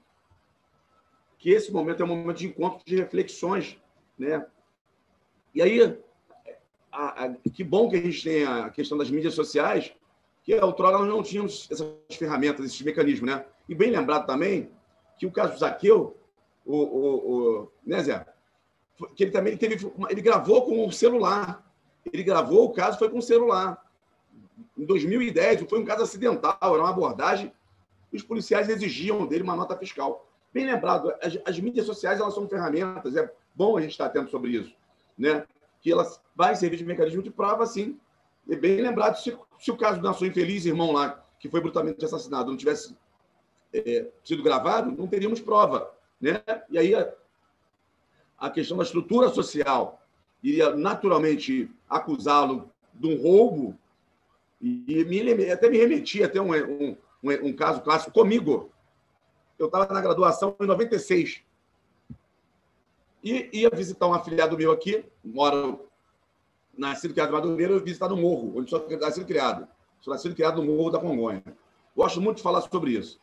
que esse momento é um momento de encontro, de reflexões, né? E aí, que bom que a gente tem a questão das mídias sociais, que outrora nós não tínhamos essas ferramentas, esses mecanismos, né? E bem lembrado também que o caso do Zaqueu, né, Zé? Que ele também ele gravou com o celular. Ele gravou o caso, foi com o celular. Em 2010, foi um caso acidental, era uma abordagem. Os policiais exigiam dele uma nota fiscal. Bem lembrado, as mídias sociais, elas são ferramentas, é bom a gente estar atento sobre isso, né? Que elas vai servir de mecanismo de prova, sim. E bem lembrado, se o caso do nosso infeliz irmão lá, que foi brutalmente assassinado, não tivesse sido gravado, não teríamos prova, né? E aí a questão da estrutura social iria naturalmente acusá-lo de um roubo, e até me remetia até um caso clássico comigo. Eu estava na graduação em 96 e ia visitar um afilhado meu aqui, moro nascido criado em Madureira, eu ia visitar no Morro, onde sou nascido criado. Sou nascido criado no Morro da Congonha. Gosto muito de falar sobre isso.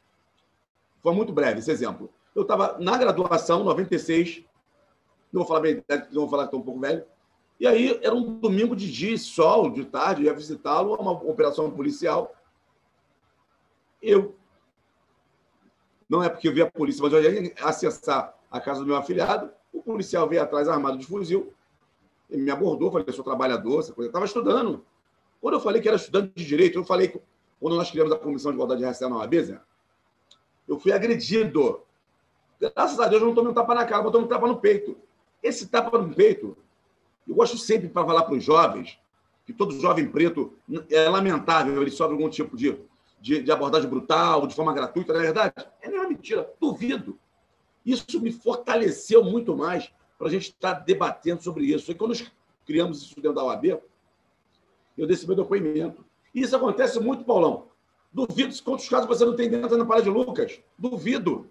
Foi muito breve esse exemplo. Eu estava na graduação, 96, não vou falar bem, não vou falar que estou um pouco velho, e aí era um domingo de dia, sol, de tarde, eu ia visitá-lo, uma operação policial. Não é porque eu vi a polícia, mas eu ia acessar a casa do meu afilhado, o policial veio atrás armado de fuzil, ele me abordou, falei, eu sou trabalhador, essa coisa. Eu estava estudando. Quando eu falei que era estudante de Direito, eu falei, quando nós criamos a Comissão de Igualdade Racial na OAB, eu fui agredido. Graças a Deus eu não tomei um tapa na cara, eu tomei um tapa no peito. Esse tapa no peito, eu gosto sempre para falar para os jovens, que todo jovem preto é lamentável, ele sofre algum tipo de abordagem brutal, de forma gratuita, na verdade, é nenhuma mentira, duvido. Isso me fortaleceu muito mais para a gente estar debatendo sobre isso. E quando nós criamos isso dentro da OAB, eu dei esse meu depoimento. E isso acontece muito, Paulão. Duvido quantos casos você não tem dentro da Parada de Lucas. Duvido.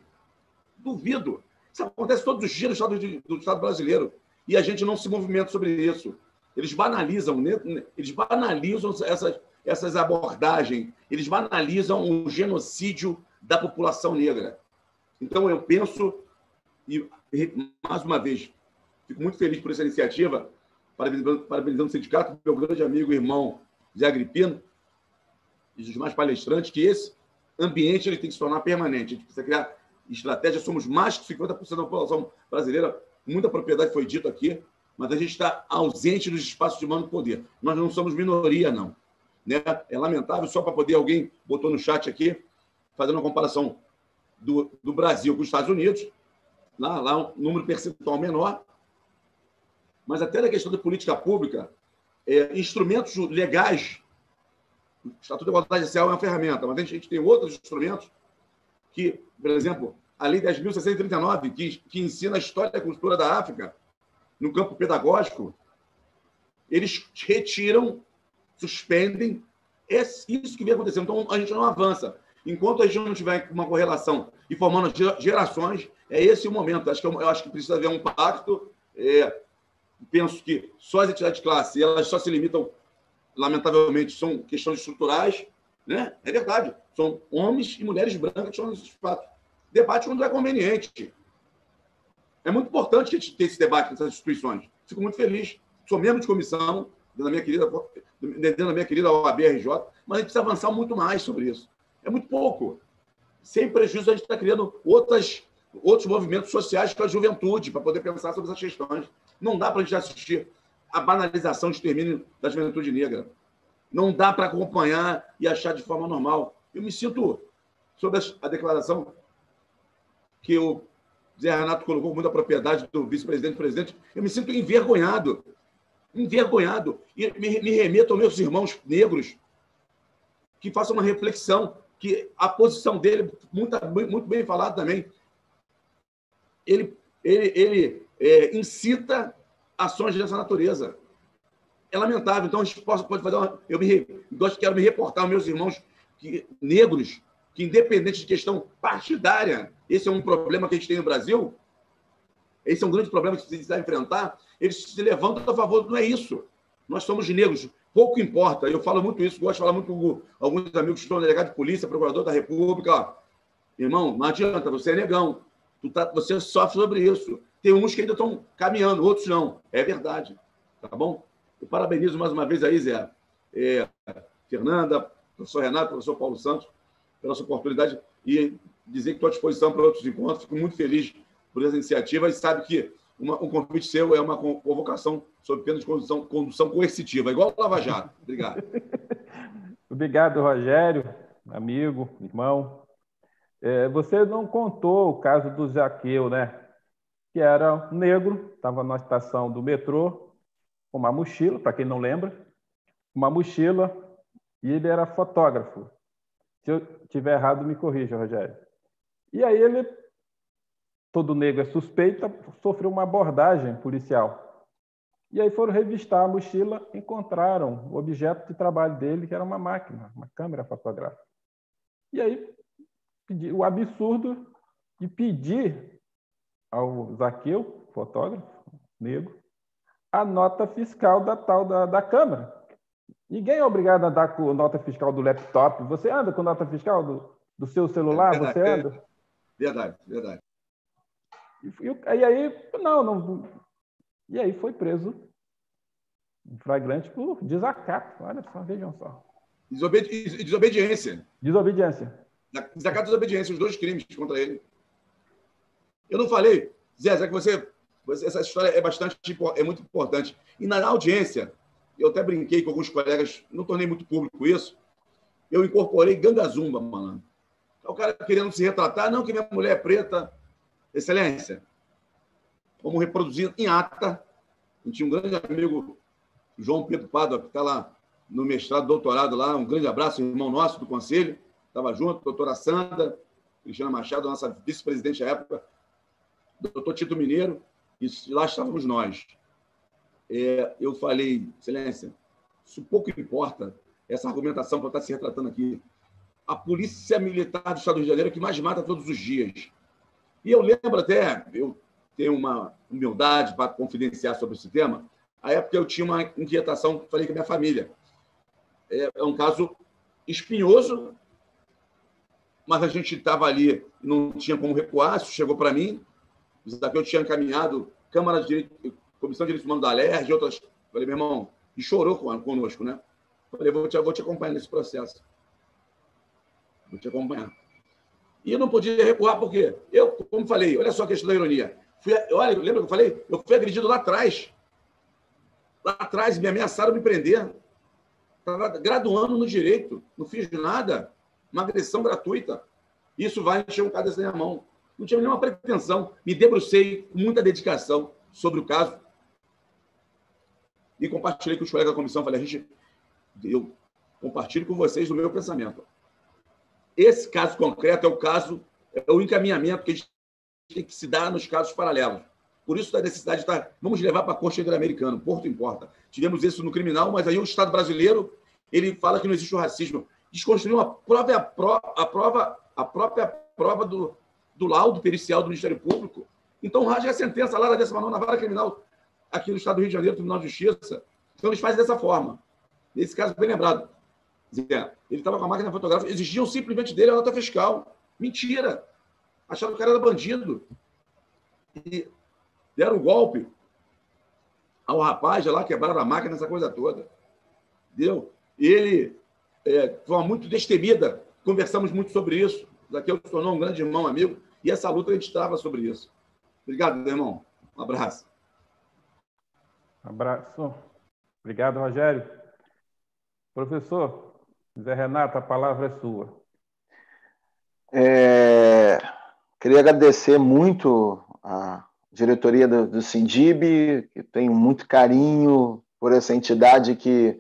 Isso acontece todos os dias do Estado brasileiro. E a gente não se movimenta sobre isso. Eles banalizam essas abordagens, eles banalizam o genocídio da população negra. Então, eu penso, e mais uma vez, fico muito feliz por essa iniciativa, parabenizando o sindicato, meu grande amigo e irmão Zé Agripino, e os demais palestrantes, que esse ambiente ele tem que se tornar permanente. A gente precisa criar estratégia, somos mais que 50% da população brasileira, muita propriedade foi dito aqui, mas a gente está ausente dos espaços de mando poder. Nós não somos minoria, não. Né? É lamentável, só para poder, alguém botou no chat aqui, fazendo uma comparação do Brasil com os Estados Unidos, lá um número percentual menor, mas até na questão da política pública, instrumentos legais, o Estatuto da Igualdade Racial é uma ferramenta, mas a gente tem outros instrumentos que, por exemplo, a Lei 10.639, que ensina a história e a cultura da África no campo pedagógico, eles retiram, suspendem isso que vem acontecendo. Então, a gente não avança. Enquanto a gente não tiver uma correlação e formando gerações, é esse o momento. Eu acho que precisa haver um pacto. Penso que só as entidades de classe, elas só se limitam, lamentavelmente, são questões estruturais, né? É verdade. São homens e mulheres brancas que estão nesses fatos. Debate quando é conveniente. É muito importante que a gente tenha esse debate nessas instituições. Fico muito feliz sou membro de comissão, dentro da minha querida OAB-RJ, mas a gente precisa avançar muito mais sobre isso. É muito pouco. Sem prejuízo, a gente está criando outros movimentos sociais para a juventude, para poder pensar sobre essas questões. Não dá para a gente assistir a banalização de extermínio da juventude negra. Não dá para acompanhar e achar de forma normal. Eu me sinto, sobre a declaração que o Zé Renato colocou com muita propriedade do vice-presidente e presidente, eu me sinto envergonhado. Envergonhado. E me remeto aos meus irmãos negros que façam uma reflexão, que a posição dele, muito bem falado também, ele incita ações dessa natureza. É lamentável. Então, a gente pode fazer uma... quero me reportar aos meus irmãos negros, que, independente de questão partidária, esse é um problema que a gente tem no Brasil, esse é um grande problema que a gente precisa enfrentar, eles se levantam a favor, não é isso. Nós somos negros, pouco importa. Eu falo muito isso, gosto de falar muito com alguns amigos que estão delegado de polícia, procurador da República. Ó, irmão, não adianta, você é negão. Você sofre sobre isso. Tem uns que ainda estão caminhando, outros não. É verdade. Tá bom? Eu parabenizo mais uma vez aí, Zé. Fernanda, professor Renato, professor Paulo Santos, pela sua oportunidade e dizer que estou à disposição para outros encontros. Fico muito feliz por essa iniciativa e sabe que um convite seu é uma convocação sob pena de condução coercitiva, igual o Lava Jato. Obrigado. Obrigado, Rogério, amigo, irmão. Você não contou o caso do Zaqueu, né? Que era negro, estava na estação do metrô, com uma mochila, para quem não lembra, uma mochila, e ele era fotógrafo. Se eu estiver errado, me corrija, Rogério. E aí ele, todo negro é suspeito, sofreu uma abordagem policial. E aí foram revistar a mochila, encontraram o objeto de trabalho dele, que era uma máquina, uma câmera fotográfica. E aí o absurdo de pedir ao Zaqueu, fotógrafo negro, a nota fiscal da câmera. Ninguém é obrigado a andar com nota fiscal do laptop. Você anda com nota fiscal do seu celular? Verdade, você anda? Verdade. E aí, não. E aí foi preso em flagrante por desacato. Olha só, vejam só. Desobediência. Desobediência. Desacato e desobediência, os dois crimes contra ele. Eu não falei, Zé, já que essa história é muito importante. E na audiência, eu até brinquei com alguns colegas, não tornei muito público isso, eu incorporei gangazumba, mano. O cara querendo se retratar, não que minha mulher é preta, excelência. Vamos reproduzir em ata. A gente tinha um grande amigo, João Pedro Pádua, que está lá no mestrado, doutorado lá, um grande abraço, irmão nosso do conselho, estava junto, doutora Sandra, Cristina Machado, nossa vice-presidente à época, doutor Tito Mineiro, e lá estávamos nós. Eu falei, excelência, isso pouco importa, essa argumentação para estar se retratando aqui. A polícia militar do Estado do Rio de Janeiro é que mais mata todos os dias. E eu lembro até, eu tenho uma humildade para confidenciar sobre esse tema, à época eu tinha uma inquietação, falei com a minha família. É um caso espinhoso, mas a gente estava ali, não tinha como recuar, isso chegou para mim, eu tinha encaminhado Câmara de Direito, Comissão de Direitos Humanos da ALERJ, outras. Falei, meu irmão, e chorou conosco, né? Falei, vou te acompanhar nesse processo. Vou te acompanhar. E eu não podia recuar, porque eu, como falei, olha só a questão da ironia. Olha, lembra que eu falei? Eu fui agredido lá atrás. Lá atrás, me ameaçaram me prender. Estava graduando no direito, não fiz nada. Uma agressão gratuita. Isso vai encher um cara dessa minha mão. Não tinha nenhuma pretensão. Me debrucei com muita dedicação sobre o caso. E compartilhei com os colegas da comissão. Falei, eu compartilho com vocês o meu pensamento. Esse caso concreto é o encaminhamento que a gente tem que se dar nos casos paralelos. Por isso, da necessidade de estar... Vamos levar para a Corte Interamericana, Porto importa. Tivemos isso no criminal, mas aí o Estado brasileiro ele fala que não existe o racismo. Desconstruiu a própria prova do laudo pericial do Ministério Público. Então, rasga a sentença lá da 19ª Vara Criminal aqui no Estado do Rio de Janeiro, Tribunal de Justiça. Então, eles fazem dessa forma. Nesse caso, bem lembrado. Ele estava com a máquina fotográfica, exigiam simplesmente dele a nota fiscal. Mentira! Acharam que o cara era bandido. E deram um golpe. ao rapaz lá, quebraram a máquina, essa coisa toda. Entendeu? E ele, de forma muito destemida, conversamos muito sobre isso. Zaqueu se tornou um grande irmão, amigo, e essa luta a gente trava sobre isso. Obrigado, meu irmão. Um abraço. Um abraço. Obrigado, Rogério. Professor Zé Renato, a palavra é sua. Queria agradecer muito a diretoria do Sindib, que tenho muito carinho por essa entidade que,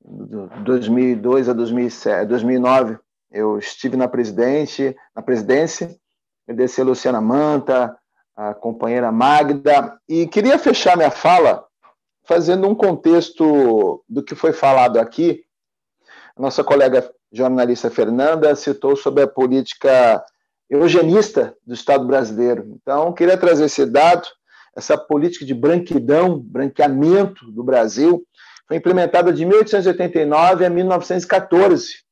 de 2002 a 2009, eu estive na presidência, agradecer a Luciana Manta, a companheira Magda, e queria fechar minha fala fazendo um contexto do que foi falado aqui. A nossa colega jornalista Fernanda citou sobre a política eugenista do Estado brasileiro. Então, queria trazer esse dado, essa política de branqueamento do Brasil, foi implementada de 1889 a 1914.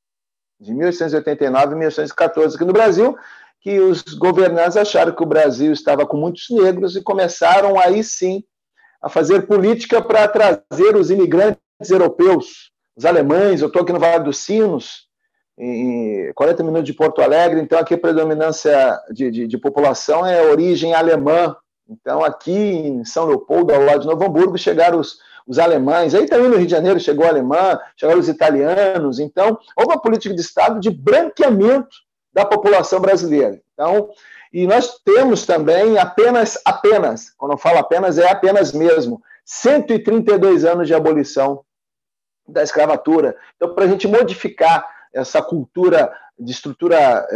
De 1889 a 1914, aqui no Brasil, que os governantes acharam que o Brasil estava com muitos negros e começaram aí sim a fazer política para trazer os imigrantes europeus, os alemães. Eu estou aqui no Vale dos Sinos, em 40 minutos de Porto Alegre, então aqui a predominância de população é origem alemã. Então aqui em São Leopoldo, ao lado de Novo Hamburgo, chegaram os alemães. Aí também no Rio de Janeiro chegou o alemã, chegaram os italianos. Então houve uma política de Estado de branqueamento da população brasileira. Então, e nós temos também apenas, quando eu falo apenas, é apenas mesmo, 132 anos de abolição da escravatura. Então, para a gente modificar essa cultura de estrutura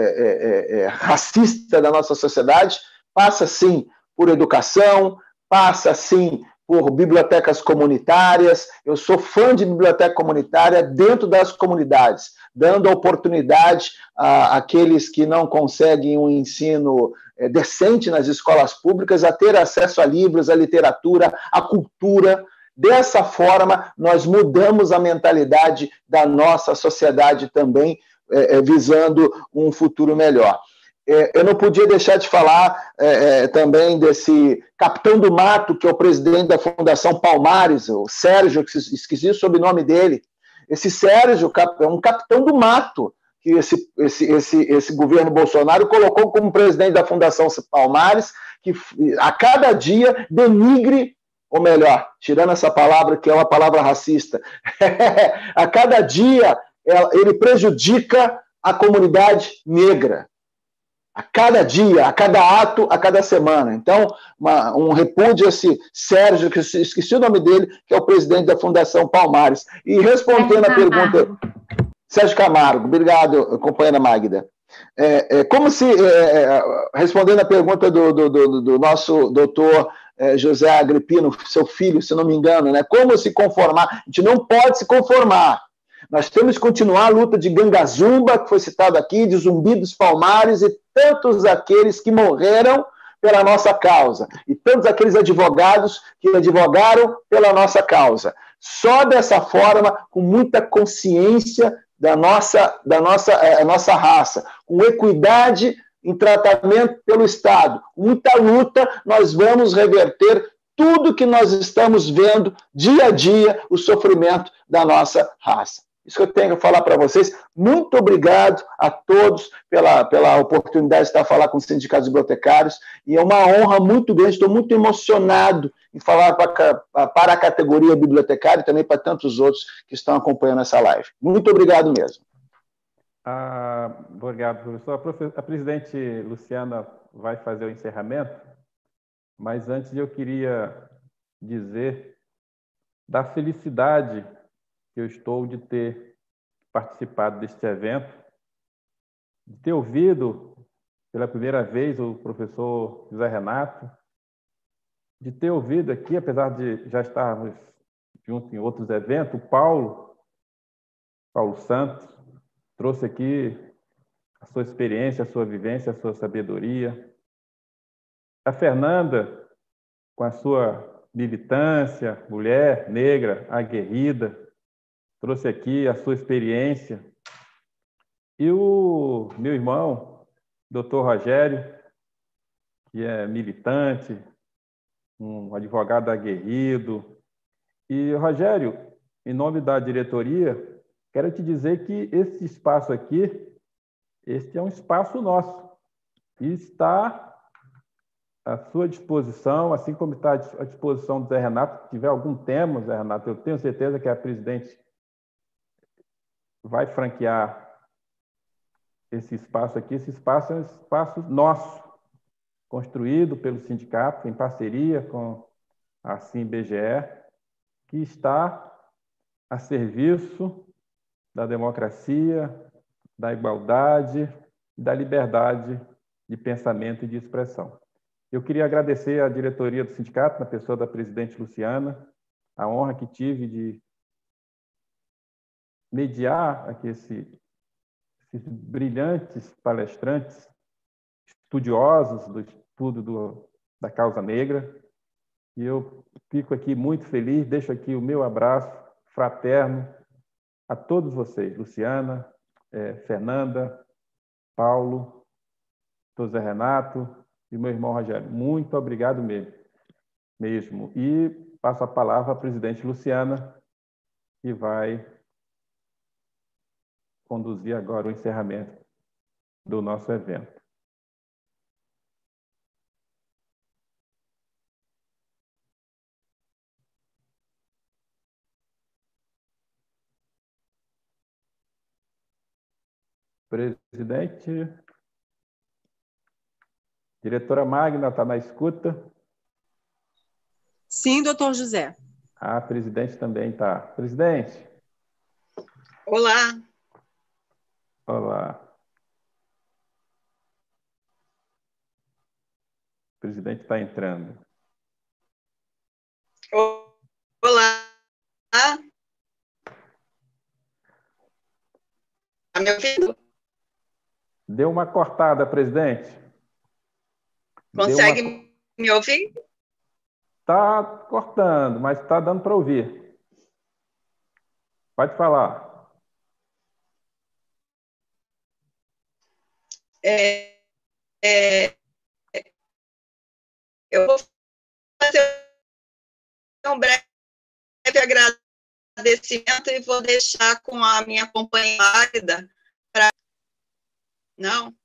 racista da nossa sociedade, passa, sim, por educação, passa, sim, por bibliotecas comunitárias. Eu sou fã de biblioteca comunitária dentro das comunidades, dando oportunidade àqueles que não conseguem um ensino decente nas escolas públicas a ter acesso a livros, a literatura, a cultura. Dessa forma, nós mudamos a mentalidade da nossa sociedade também, visando um futuro melhor. Eu não podia deixar de falar também desse capitão do mato, que é o presidente da Fundação Palmares, o Sérgio, que esqueci o sobrenome dele. Esse Sérgio é um capitão do mato, que esse governo Bolsonaro colocou como presidente da Fundação Palmares, que a cada dia denigre, ou melhor, tirando essa palavra que é uma palavra racista, a cada dia ele prejudica a comunidade negra. A cada dia, a cada ato, a cada semana. Então, um repúdio a esse Sérgio, que esqueci o nome dele, que é o presidente da Fundação Palmares. E respondendo a pergunta... Sérgio Camargo, obrigado, companheira Magda. Respondendo a pergunta do nosso doutor José Agripino, seu filho, se não me engano, né? Como se conformar? A gente não pode se conformar. Nós temos que continuar a luta de Gangazumba, que foi citado aqui, de Zumbi dos Palmares, e tantos aqueles que morreram pela nossa causa, e tantos aqueles advogados que advogaram pela nossa causa. Só dessa forma, com muita consciência da nossa raça, com equidade em tratamento pelo Estado, com muita luta, nós vamos reverter tudo que nós estamos vendo dia a dia, o sofrimento da nossa raça. Isso que eu tenho que falar para vocês. Muito obrigado a todos pela oportunidade de estar a falar com os sindicatos bibliotecários, e é uma honra muito grande, estou muito emocionado em falar para a categoria bibliotecária e também para tantos outros que estão acompanhando essa live. Muito obrigado mesmo. Obrigado, professor. A presidente Luciana vai fazer o encerramento, mas antes eu queria dizer da felicidade que eu estou de ter participado deste evento, de ter ouvido pela primeira vez o professor José Renato, de ter ouvido aqui, apesar de já estarmos juntos em outros eventos, o Paulo Santos trouxe aqui a sua experiência, a sua vivência, a sua sabedoria. A Fernanda, com a sua militância, mulher negra, aguerrida, trouxe aqui a sua experiência. E o meu irmão, doutor Rogério, que é militante, um advogado aguerrido, E, Rogério, em nome da diretoria, quero te dizer que esse espaço aqui, este é um espaço nosso e está à sua disposição, assim como está à disposição do Zé Renato. Se tiver algum tema, Zé Renato, eu tenho certeza que a presidente vai franquear esse espaço aqui. Esse espaço é um espaço nosso, construído pelo sindicato, em parceria com a SIM-BGE, que está a serviço da democracia, da igualdade e da liberdade de pensamento e de expressão. Eu queria agradecer à diretoria do sindicato, na pessoa da presidente Luciana, a honra que tive de mediar aqui esses brilhantes palestrantes, estudiosos do estudo da causa negra. E eu fico aqui muito feliz, deixo aqui o meu abraço fraterno a todos vocês, Luciana, Fernanda, Paulo, José Renato e meu irmão Rogério. Muito obrigado mesmo. E passo a palavra à presidente Luciana, que vai conduzir agora o encerramento do nosso evento. Presidente, diretora Magna, está na escuta? Sim, doutor José. A presidente também está. Presidente. Olá. Olá. O presidente está entrando. Olá. Está me ouvindo? Deu uma cortada, presidente. Consegue me ouvir? Está cortando, mas está dando para ouvir. Pode falar. Eu vou fazer um breve agradecimento e vou deixar com a minha companheira Magda para... Não?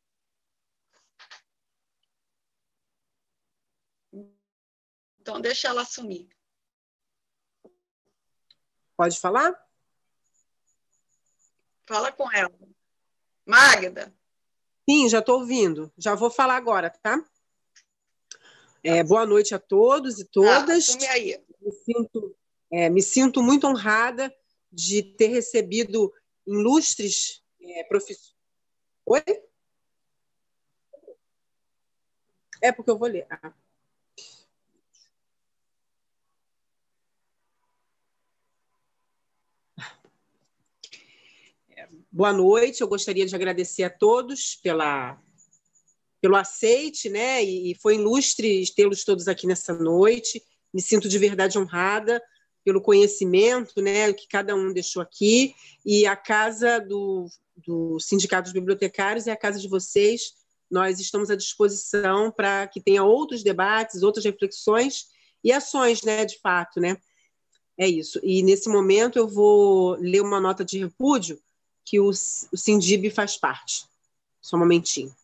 Então, deixa ela assumir. Pode falar? Fala com ela. Magda? Sim, já estou ouvindo. Já vou falar agora, tá? Boa noite a todos e todas. Assume aí. Me sinto muito honrada de ter recebido ilustres professores. Oi? É porque eu vou ler. Boa noite, eu gostaria de agradecer a todos pelo aceite, né? E foi ilustre tê-los todos aqui nessa noite. Me sinto de verdade honrada pelo conhecimento, né, que cada um deixou aqui. E a casa do Sindicato dos Bibliotecários é a casa de vocês. Nós estamos à disposição para que tenha outros debates, outras reflexões e ações, né, de fato, né? É isso. E nesse momento eu vou ler uma nota de repúdio que o Sindib faz parte. Só um momentinho.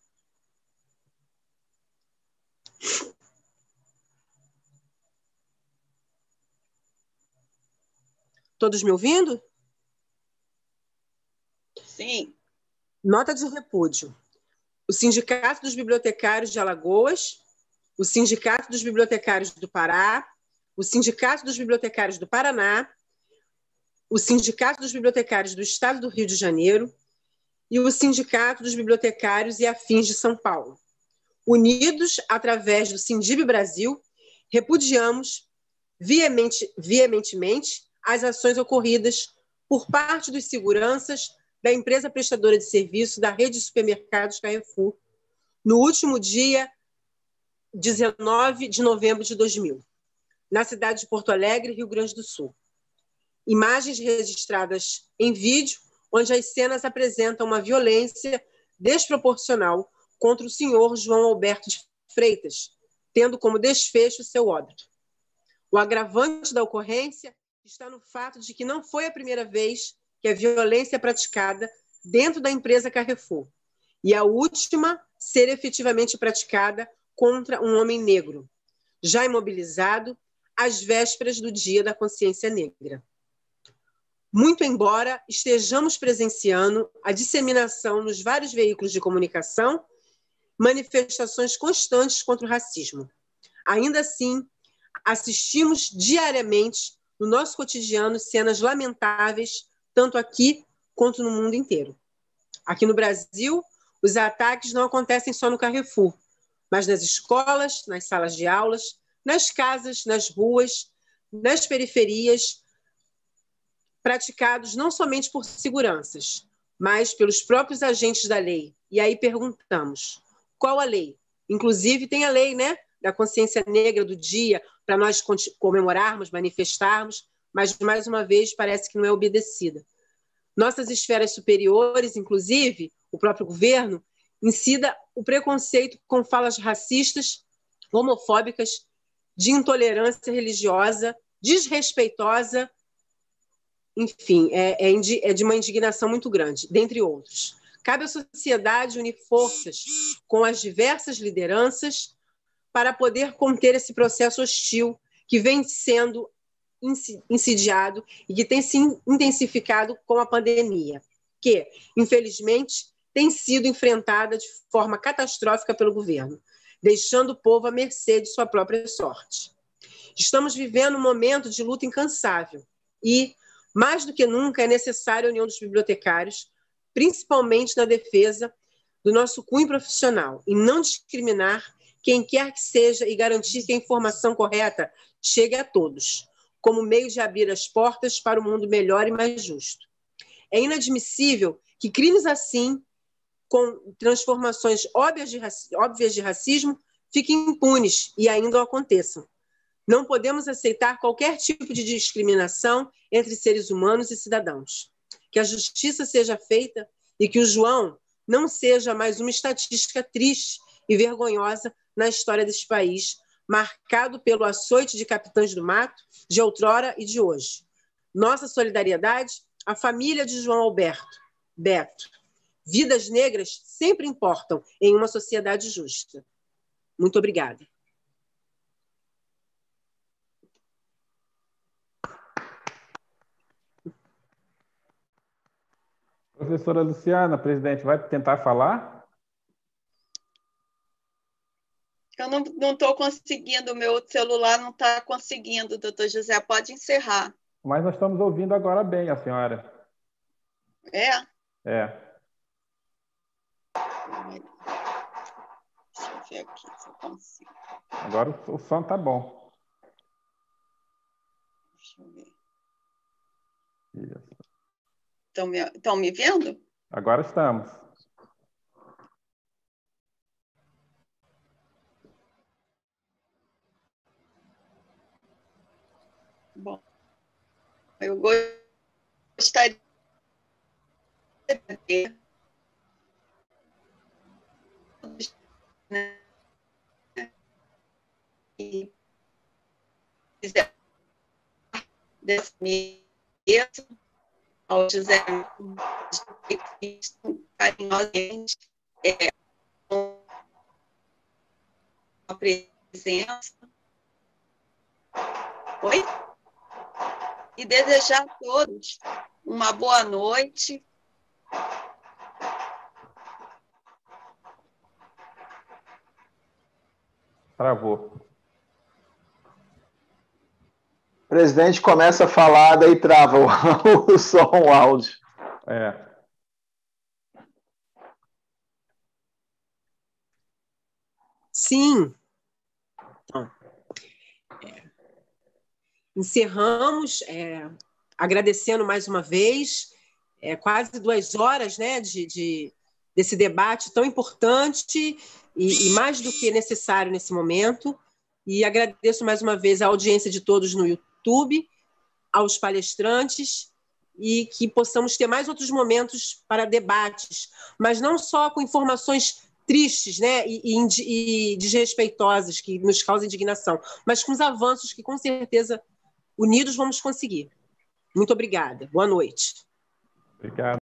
Todos me ouvindo? Sim. Nota de repúdio. O Sindicato dos Bibliotecários de Alagoas, o Sindicato dos Bibliotecários do Pará, o Sindicato dos Bibliotecários do Paraná, o Sindicato dos Bibliotecários do Estado do Rio de Janeiro e o Sindicato dos Bibliotecários e Afins de São Paulo. Unidos através do Sindib Brasil, repudiamos veementemente as ações ocorridas por parte dos seguranças da empresa prestadora de serviço da rede de supermercados Carrefour no último dia 19 de novembro de 2000, na cidade de Porto Alegre, Rio Grande do Sul. Imagens registradas em vídeo, onde as cenas apresentam uma violência desproporcional contra o senhor João Alberto de Freitas, tendo como desfecho seu óbito. O agravante da ocorrência está no fato de que não foi a primeira vez que a violência é praticada dentro da empresa Carrefour, e a última ser efetivamente praticada contra um homem negro, já imobilizado às vésperas do Dia da Consciência Negra. Muito embora estejamos presenciando a disseminação nos vários veículos de comunicação, manifestações constantes contra o racismo. Ainda assim, assistimos diariamente no nosso cotidiano cenas lamentáveis, tanto aqui quanto no mundo inteiro. Aqui no Brasil, os ataques não acontecem só no Carrefour, mas nas escolas, nas salas de aulas, nas casas, nas ruas, nas periferias, praticados não somente por seguranças, mas pelos próprios agentes da lei. E aí perguntamos, qual a lei? Inclusive tem a lei, né, da consciência negra do dia, para nós comemorarmos, manifestarmos, mas, mais uma vez, parece que não é obedecida. Nossas esferas superiores, inclusive, o próprio governo, incida o preconceito com falas racistas, homofóbicas, de intolerância religiosa, desrespeitosa, enfim, é de uma indignação muito grande, dentre outros. Cabe à sociedade unir forças com as diversas lideranças para poder conter esse processo hostil que vem sendo insidiado e que tem se intensificado com a pandemia, que, infelizmente, tem sido enfrentada de forma catastrófica pelo governo, deixando o povo à mercê de sua própria sorte. Estamos vivendo um momento de luta incansável e, mais do que nunca, é necessária a união dos bibliotecários, principalmente na defesa do nosso cunho profissional, e não discriminar quem quer que seja e garantir que a informação correta chegue a todos, como meio de abrir as portas para um mundo melhor e mais justo. É inadmissível que crimes assim, com transformações óbvias de racismo, fiquem impunes e ainda aconteçam. Não podemos aceitar qualquer tipo de discriminação entre seres humanos e cidadãos. Que a justiça seja feita e que o João não seja mais uma estatística triste e vergonhosa na história deste país, marcado pelo açoite de capitães do mato, de outrora e de hoje. Nossa solidariedade à família de João Alberto, Beto. Vidas negras sempre importam em uma sociedade justa. Muito obrigada. Professora Luciana, presidente, vai tentar falar? Eu não estou conseguindo, o meu celular não está conseguindo, doutor José. Pode encerrar. Mas nós estamos ouvindo agora bem a senhora. É? É. Deixa eu ver aqui se eu consigo. Agora o som está bom. Deixa eu ver. Isso. Estão me vendo? Agora estamos. Bom, eu gostaria de ter, né, e dessa mesa ao José carinhosamente a presença. Oi? E desejar a todos uma boa noite. Travou. O presidente começa a falar, daí trava o som, o áudio. É. Sim. Então, encerramos, agradecendo mais uma vez, quase 2 horas, né, desse debate tão importante e mais do que necessário nesse momento. E agradeço mais uma vez a audiência de todos no YouTube, aos palestrantes, e que possamos ter mais outros momentos para debates, mas não só com informações tristes, né, e desrespeitosas, que nos causam indignação, mas com os avanços que, com certeza, unidos vamos conseguir. Muito obrigada. Boa noite. Obrigado.